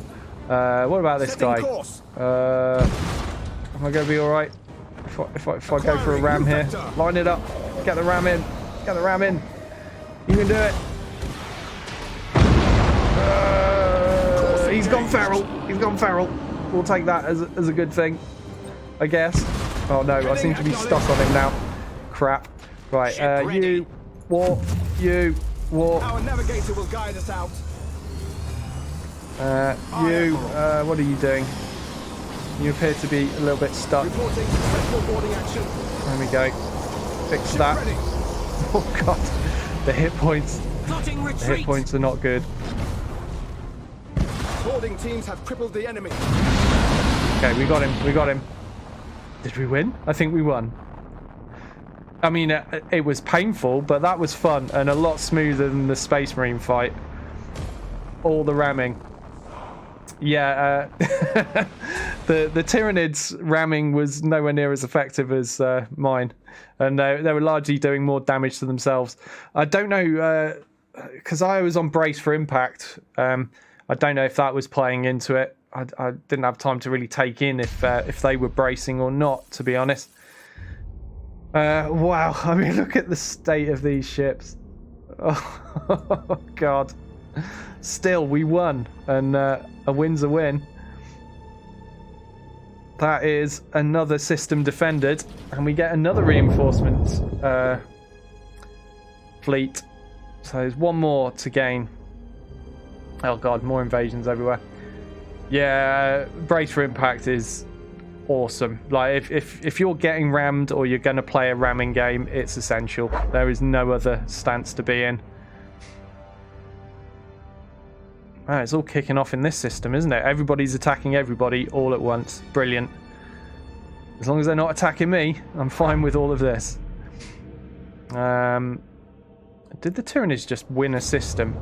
What about this Setting guy? course. Am I going to be alright? If I go for a ram here. Line it up. Get the ram in. Get the ram in. You can do it. He's gone feral. He's gone feral. We'll take that as a good thing, I guess. Oh no, I seem to be stuck on him now. Crap. Right, you warp. You warp. Our navigator will guide us out. What are you doing? You appear to be a little bit stuck. Reporting successful boarding action. There we go. Fix that. Ready. Oh god. The hit points. Plotting The hit retreat. points are not good. Boarding teams have crippled the enemy. Okay, we got him. We got him. Did we win? I think we won. I mean, it was painful, but that was fun and a lot smoother than the Space Marine fight. All the ramming. Yeah, the Tyranids ramming was nowhere near as effective as mine, and they were largely doing more damage to themselves. I don't know, because I was on brace for impact. I don't know if that was playing into it. I didn't have time to really take in if they were bracing or not, to be honest. Wow, I mean, look at the state of these ships. Oh God. Still, we won, and a win's a win. That is another system defended, and we get another reinforcement fleet. So there's one more to gain. Oh god, more invasions everywhere. Yeah, brace for impact is awesome. Like if you're getting rammed or you're going to play a ramming game, it's essential. There is no other stance to be in. Oh, it's all kicking off in this system, isn't it? Everybody's attacking everybody all at once. Brilliant. As long as they're not attacking me, I'm fine with all of this. Did the Tyranids just win a system?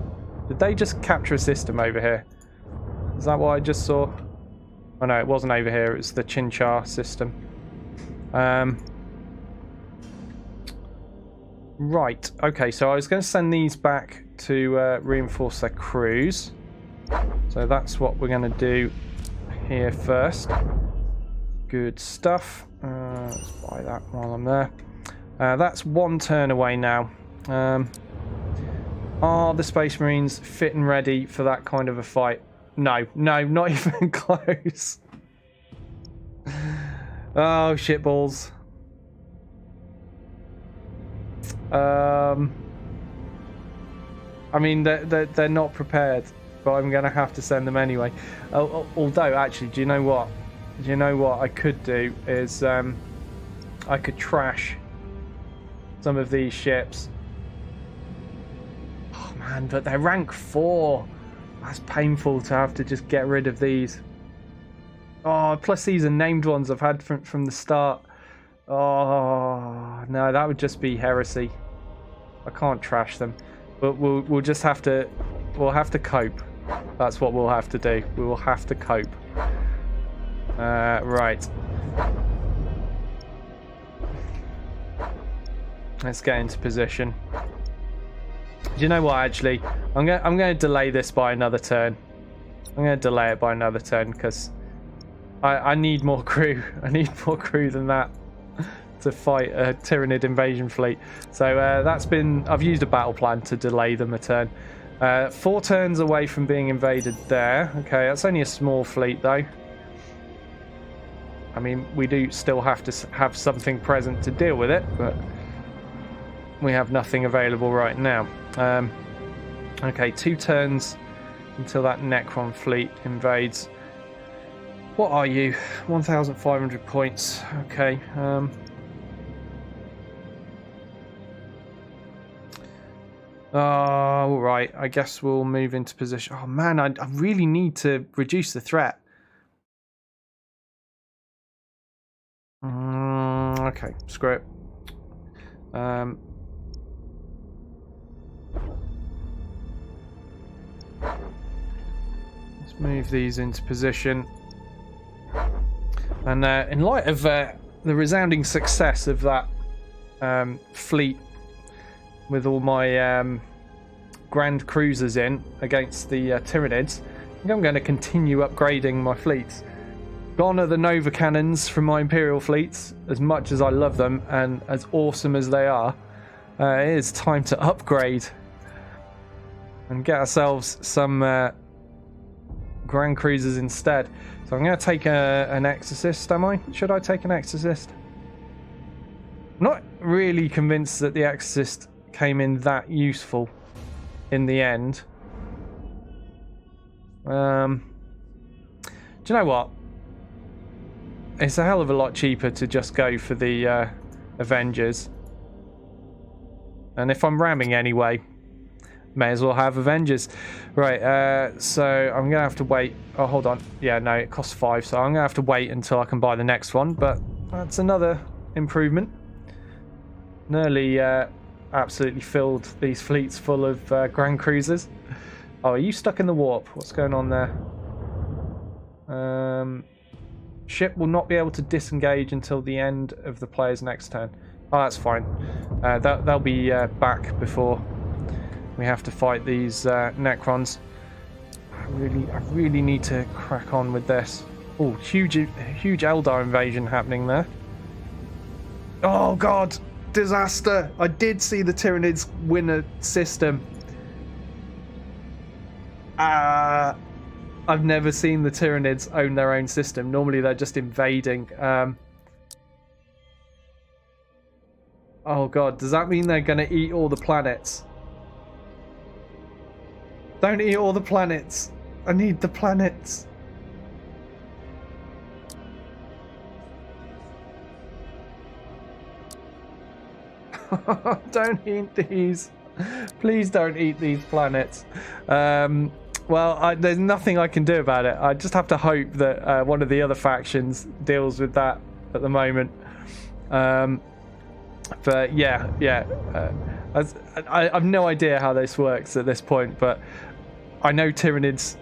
Did they just capture a system over here? Is that what I just saw? Oh no, it wasn't over here. It was the Chinchar system. Right. Okay, so I was going to send these back to reinforce their crews. So that's what we're going to do here first. Good stuff. Let's buy that while I'm there. That's one turn away now. Are the Space Marines fit and ready for that kind of a fight? No, not even close. Oh, shitballs. I mean, they're not prepared, but I'm going to have to send them anyway. Although, actually, do you know what? I could do is I could trash some of these ships. Oh man, but they're rank 4. That's painful to have to just get rid of these. Oh, plus these are named ones I've had from the start. Oh no, that would just be heresy. I can't trash them, but we'll just have to. We'll have to cope. That's what we'll have to do. We will have to cope. Right. Let's get into position. Do you know what? Actually, I'm going to delay this by another turn. I'm going to delay it by another turn because I need more crew. I need more crew than that to fight a Tyranid invasion fleet. So that's been. I've used a battle plan to delay them a turn. 4 turns away from being invaded there. Okay, that's only a small fleet though. I mean, we do still have to have something present to deal with it, but we have nothing available right now. Okay, 2 turns until that Necron fleet invades. What are you? 1,500 points. Okay. All right. I guess we'll move into position. Oh man, I really need to reduce the threat. Okay, screw it. Let's move these into position. And in light of the resounding success of that fleet with all my Grand Cruisers in against the Tyranids, I think I'm going to continue upgrading my fleets. Gone are the Nova Cannons from my Imperial fleets, as much as I love them and as awesome as they are. It is time to upgrade and get ourselves some Grand Cruisers instead. So I'm going to take an Exorcist, am I? Should I take an Exorcist? I'm not really convinced that the Exorcist came in that useful in the end. Do you know what? It's a hell of a lot cheaper to just go for the Avengers. And if I'm ramming anyway, may as well have Avengers. Right, so I'm going to have to wait. Oh, hold on. Yeah, no, it costs 5, so I'm going to have to wait until I can buy the next one. But that's another improvement. Nearly absolutely filled these fleets full of Grand Cruisers. Oh, are you stuck in the warp? What's going on there? Ship will not be able to disengage until the end of the player's next turn. Oh, that's fine. They'll be back before we have to fight these Necrons. I really need to crack on with this. Oh, huge Eldar invasion happening there. Oh God, disaster! I did see the Tyranids win a system. I've never seen the Tyranids own their own system. Normally they're just invading. Oh God, does that mean they're going to eat all the planets? Don't eat all the planets. I need the planets. Don't eat these. Please don't eat these planets. Well, there's nothing I can do about it. I just have to hope that one of the other factions deals with that at the moment. But yeah. I've no idea how this works at this point, but I know Tyranids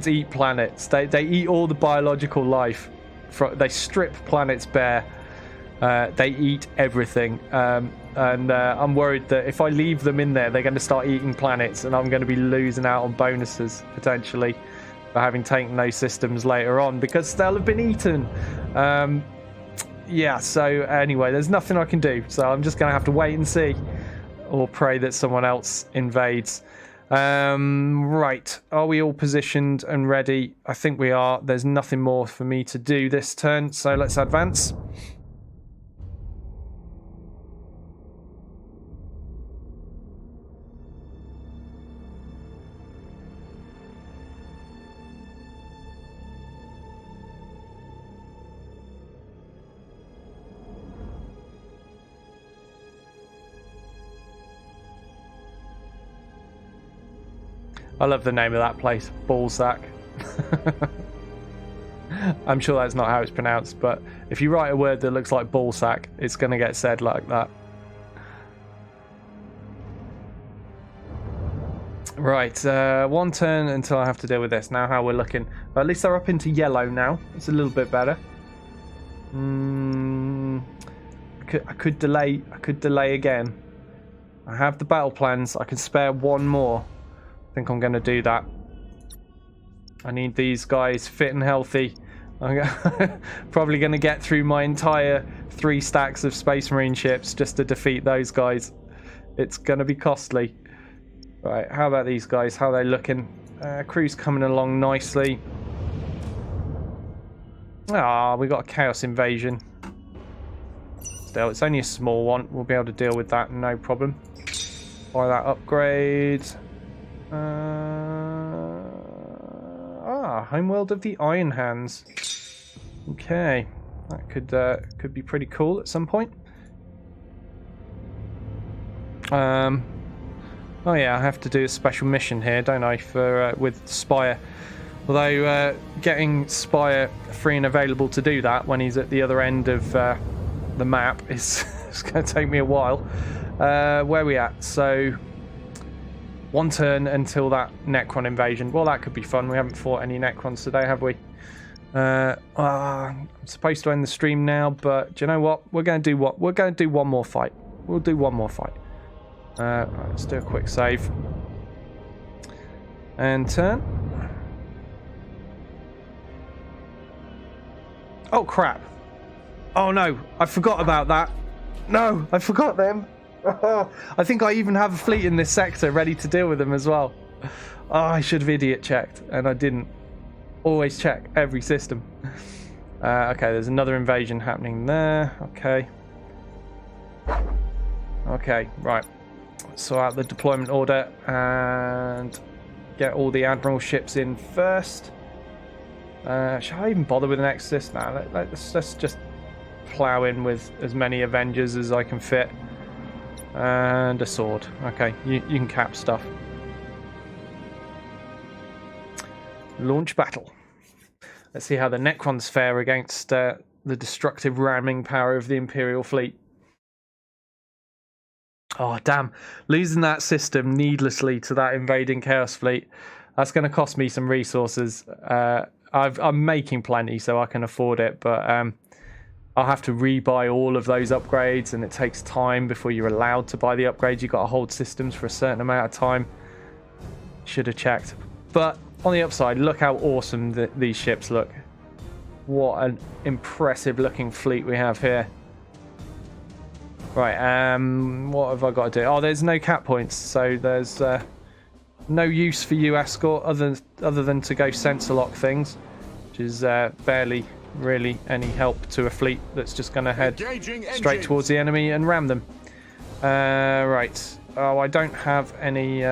eat planets. They eat all the biological life. They strip planets bare. They eat everything. And I'm worried that if I leave them in there, they're going to start eating planets, and I'm going to be losing out on bonuses, potentially, for having taken those systems later on, because they'll have been eaten. Yeah, so anyway, there's nothing I can do. So I'm just going to have to wait and see, or pray that someone else invades. Right, are we all positioned and ready? I think we are. There's nothing more for me to do this turn, so let's advance. I love the name of that place, Ballsack. I'm sure that's not how it's pronounced, but if you write a word that looks like ballsack, it's going to get said like that. Right, one turn until I have to deal with this. Now how we're looking. But at least they're up into yellow now. It's a little bit better. I could delay again. I have the battle plans. I can spare one more. I think I'm going to do that. I need these guys fit and healthy. I'm probably going to get through my entire 3 stacks of Space Marine ships just to defeat those guys. It's going to be costly. Right, how about these guys? How are they looking? Crew's coming along nicely. Ah, we got a Chaos Invasion. Still, it's only a small one. We'll be able to deal with that, no problem. Buy that upgrade. Homeworld of the Iron Hands. Okay, that could be pretty cool at some point. Oh yeah, I have to do a special mission here, don't I, for with Spire. Although getting Spire free and available to do that when he's at the other end of the map is it's going to take me a while. Where are we at? So 1 turn until that Necron invasion. Well, that could be fun. We haven't fought any Necrons today, have we? I'm supposed to end the stream now, but do you know what? We're going to do what? We're going to do one more fight. We'll do one more fight. Right, let's do a quick save. And turn. Oh, crap. Oh, no. I forgot about that. No, I forgot them. I think I even have a fleet in this sector ready to deal with them as well. Oh, I should have idiot checked, and I didn't. Always check every system. Okay, there's another invasion happening there. Okay. Okay, right. Sort out the deployment order and get all the Admiral ships in first. Shall I even bother with an Exodus? Nah, let's just plow in with as many Avengers as I can fit. And a sword. Okay, you can cap stuff. Launch battle. Let's see how the Necrons fare against the destructive ramming power of the Imperial fleet. Oh, damn. Losing that system needlessly to that invading Chaos fleet. That's going to cost me some resources. I'm making plenty, so I can afford it, but I'll have to rebuy all of those upgrades, and it takes time before you're allowed to buy the upgrades. You've got to hold systems for a certain amount of time. Should have checked. But on the upside, look how awesome these ships look. What an impressive looking fleet we have here. Right, what have I got to do? Oh, there's no cap points, so there's no use for you, Escort, other than to go sensor lock things, which is barely really any help to a fleet that's just going to head straight towards the enemy and ram them. Right. Oh, I don't have any...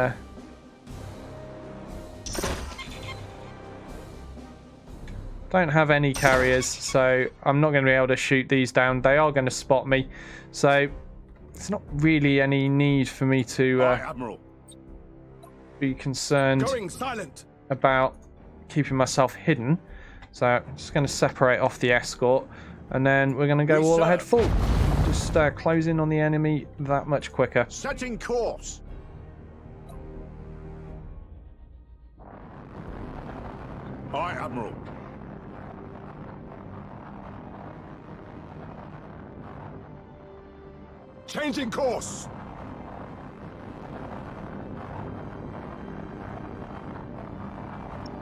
don't have any carriers, so I'm not going to be able to shoot these down. They are going to spot me, so it's not really any need for me to be concerned about keeping myself hidden. So I'm just going to separate off the Escort, and then we're going to go all ahead full. just close in on the enemy that much quicker. Setting course. Aye, Admiral. Changing course.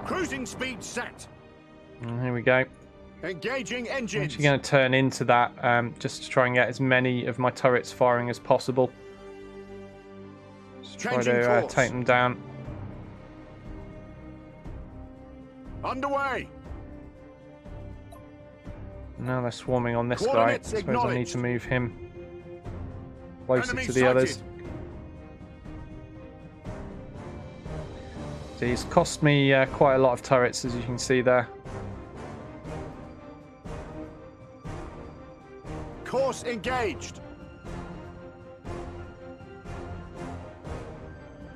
Cruising speed set. And here we go. Engaging I'm engines. actually going to turn into that just to try and get as many of my turrets firing as possible. Just try Changing to course. take them down. Underway. Now they're swarming on this guy. I Coordinates suppose I need acknowledged. to move him closer Enemy to the sighted. others. So he's cost me quite a lot of turrets, as you can see there. Course engaged.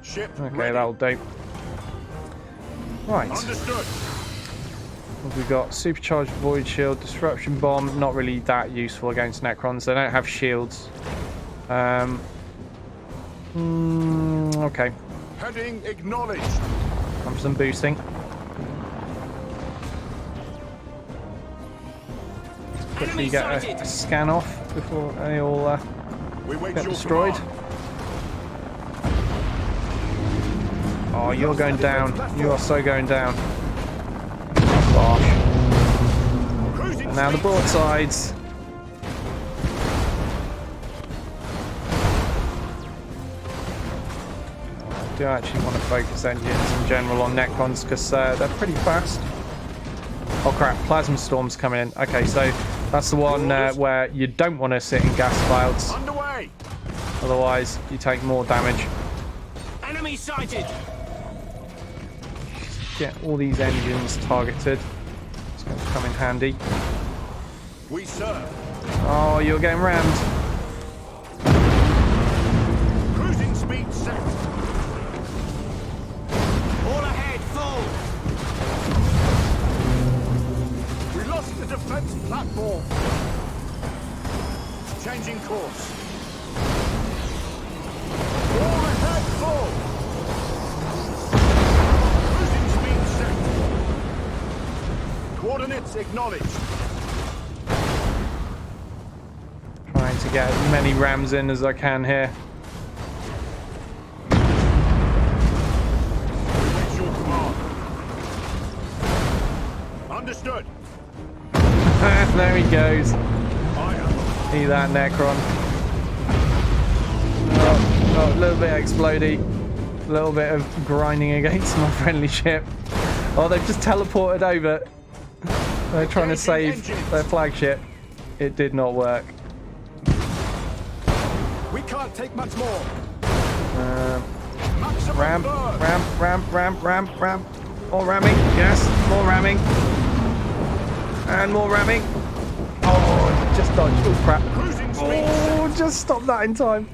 Ship Okay, ready. that'll do. Right. Understood. We've got supercharged void shield, disruption bomb. Not really that useful against Necrons. They don't have shields. Okay. Heading acknowledged. Time for some boosting. Quickly Enemy get sighted. a scan off before they all We wait get your destroyed. command. Oh, you're going down. You are so going down. Gosh. Cruising And now the speed broadsides. I do actually want to focus engines in general on Necrons because they're pretty fast. Oh crap, Plasma Storm's coming in. Okay, so that's the one where you don't want to sit in gas clouds. underway. Otherwise, you take more damage. Enemy sighted. Get all these engines targeted. It's going to come in handy. We serve. Oh, you're getting rammed. Cruising speed set. All ahead, full. We lost the defense platform. Changing course. All ahead full. Cruising speed set. Coordinates acknowledged. Trying to get as many rams in as I can here. Wait your command. Understood. There he goes. I am. See that, Necron. Oh, a little bit explodey. A little bit of grinding against my friendly ship. Oh, they've just teleported over. They're trying to save their flagship. It did not work. We can't take much more. Maximum Ram, burn. ram. More ramming, yes, more ramming. And more ramming. Oh, just dodged. Oh, crap. Cruising speed Oh, just stopped that in time.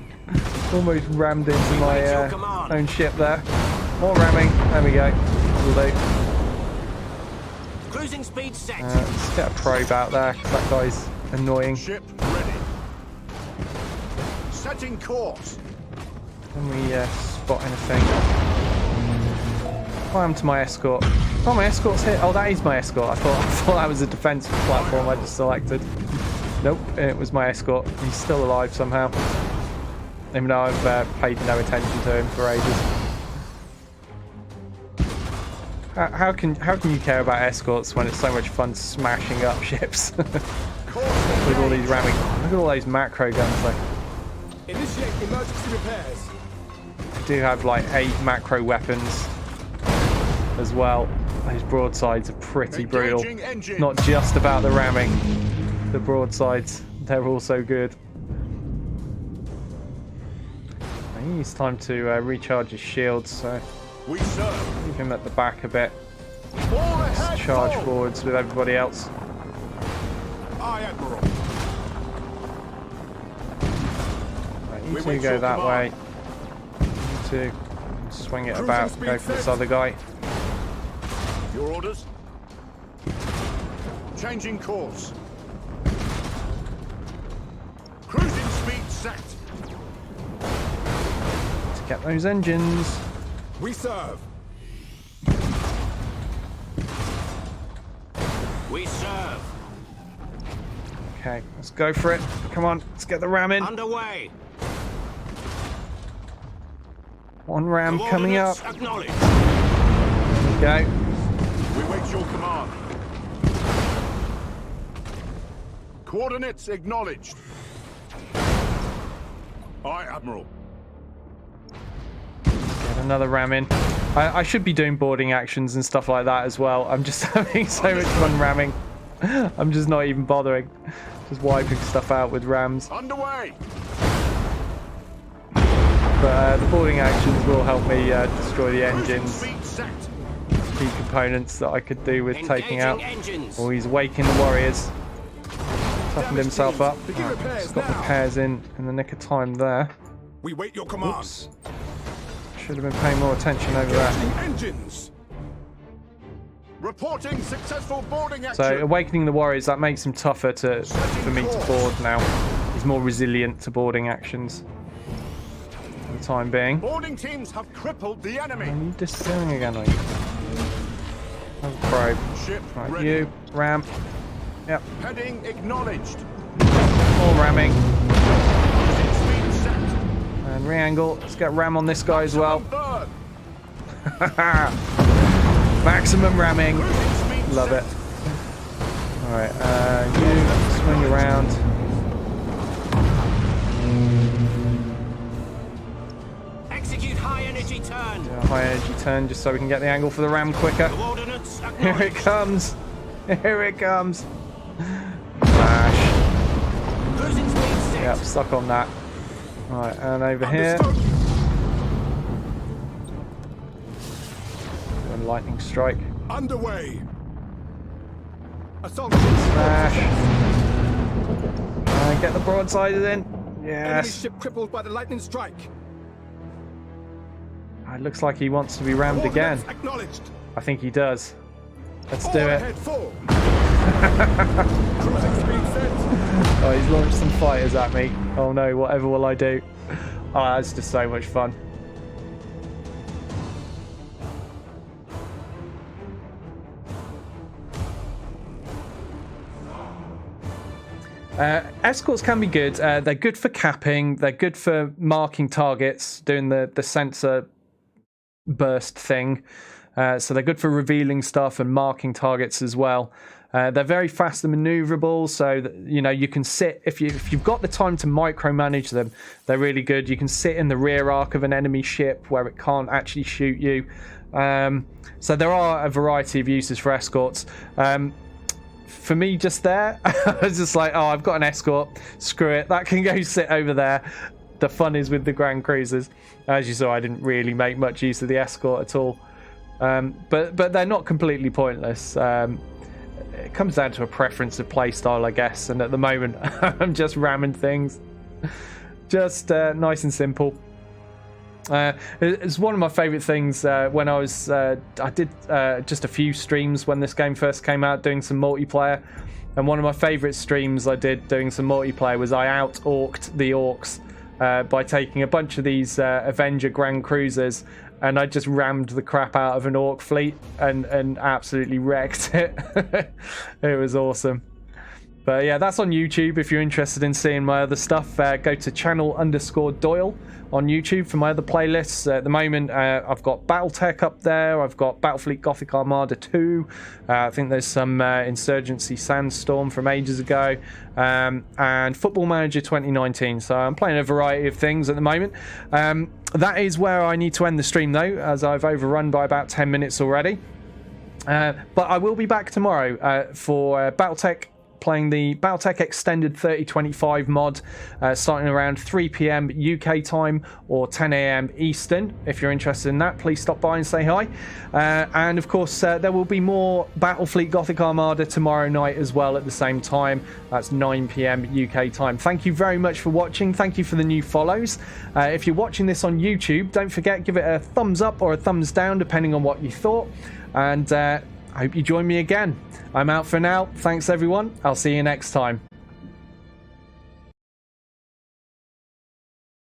Almost rammed into my Wait your command. own ship there. More ramming. There we go. That'll do. Cruising speed set. Let's get a probe out there, 'cause that guy's annoying. Ship ready. Setting course. Can we spot anything? What happened to my escort? Oh, my escort's hit. Oh, that is my escort. I thought that was a defense platform I just selected. Nope, it was my escort. He's still alive somehow. Even though I've paid no attention to him for ages. How can you care about escorts when it's so much fun smashing up ships with all these ramming? Look at all those macro guns. Like, Initiate emergency repairs. I do have like 8 macro weapons as well. Those broadsides are pretty brutal. Engaging engines. Not just about the ramming. The broadsides, they're also good. I think it's time to recharge his shields, so We serve. leave him at the back a bit. All ahead Charge full. forwards with everybody else. Aye, Admiral. Right, We you two wait go your that way. command. You two swing it Cruising about, speed go for this set. other guy. Your orders. Changing course. Cruising set. To get those engines. We serve. We serve. Okay, let's go for it. Come on, let's get the ram in. Underway. One ram coming up. Acknowledged. Go. We wait your command. Coordinates acknowledged. Aye, Admiral. Get another ram in. I should be doing boarding actions and stuff like that as well. I'm just having so much fun ramming. I'm just not even bothering. Just wiping stuff out with rams. Underway. But the boarding actions will help me destroy the engines. Speed set. Key components that I could do with taking out. Engines. Oh, he's waking the warriors. Toughened himself up. Begin Right, repairs just got now. repairs in the nick of time there. We wait your command. Oops. Should have been paying more attention over that. Engaging engines. Reporting successful boarding action. So awakening the warriors, that makes him tougher for me to board now. He's more resilient to boarding actions for the time being. Boarding teams have crippled the enemy. Are you distilling again? Are you? Oh, probe. Ship Right, ready. you ram. Yep, Heading acknowledged. more ramming Speed set. and re-angle. Let's get ram on this guy as well. Burn. Maximum ramming. Speed Love set. it. Alright, you swing around. Execute high energy turn. Do a high energy turn just so we can get the angle for the ram quicker. Coordinates Here it acknowledged. comes. Here it comes. Flash. Cruising speed set. Yep, stuck on that. Right, and over here. Understood. Doing lightning strike. Underway. Assault. Smash. And get the broadsiders in. Enemy Yes. ship crippled by the lightning strike. It looks like he wants to be rammed again. Coordinates acknowledged. I think he does. Let's All do it. ahead full. Cruising speed set. Oh, he's launched some fighters at me. Oh no, whatever will I do? Oh, that's just so much fun. Escorts can be good. They're good for capping. They're good for marking targets, doing the sensor burst thing. So they're good for revealing stuff and marking targets as well. They're very fast and maneuverable, so that, you know, you can sit if you've got the time to micromanage them. They're really good. You can sit in the rear arc of an enemy ship where it can't actually shoot you. So there are a variety of uses for escorts. For me, just there, I was just like, oh, I've got an escort. Screw it, that can go sit over there. The fun is with the Grand Cruisers. As you saw, I didn't really make much use of the escort at all. But they're not completely pointless. It comes down to a preference of playstyle, I guess. And at the moment, I'm just ramming things. Just nice and simple. It's one of my favourite things when I was... I did just a few streams when this game first came out, doing some multiplayer. And one of my favourite streams I did doing some multiplayer was I out-orked the orcs by taking a bunch of these Avenger Grand Cruisers, and I just rammed the crap out of an orc fleet and absolutely wrecked it. It was awesome. But yeah, that's on YouTube. If you're interested in seeing my other stuff, go to channel_Doyle on YouTube for my other playlists. At the moment, I've got Battletech up there. I've got Battlefleet Gothic Armada 2. I think there's some Insurgency Sandstorm from ages ago. And Football Manager 2019. So I'm playing a variety of things at the moment. That is where I need to end the stream, though, as I've overrun by about 10 minutes already. But I will be back tomorrow for Battletech, playing the Battletech Extended 3025 mod, starting around 3 PM UK time or 10 AM Eastern. If you're interested in that, please stop by and say hi. And of course, there will be more Battlefleet Gothic Armada tomorrow night as well at the same time. That's 9 PM UK time. Thank you very much for watching. Thank you for the new follows. If you're watching this on YouTube, don't forget, give it a thumbs up or a thumbs down, depending on what you thought. And I hope you join me again. I'm out for now. Thanks, everyone. I'll see you next time.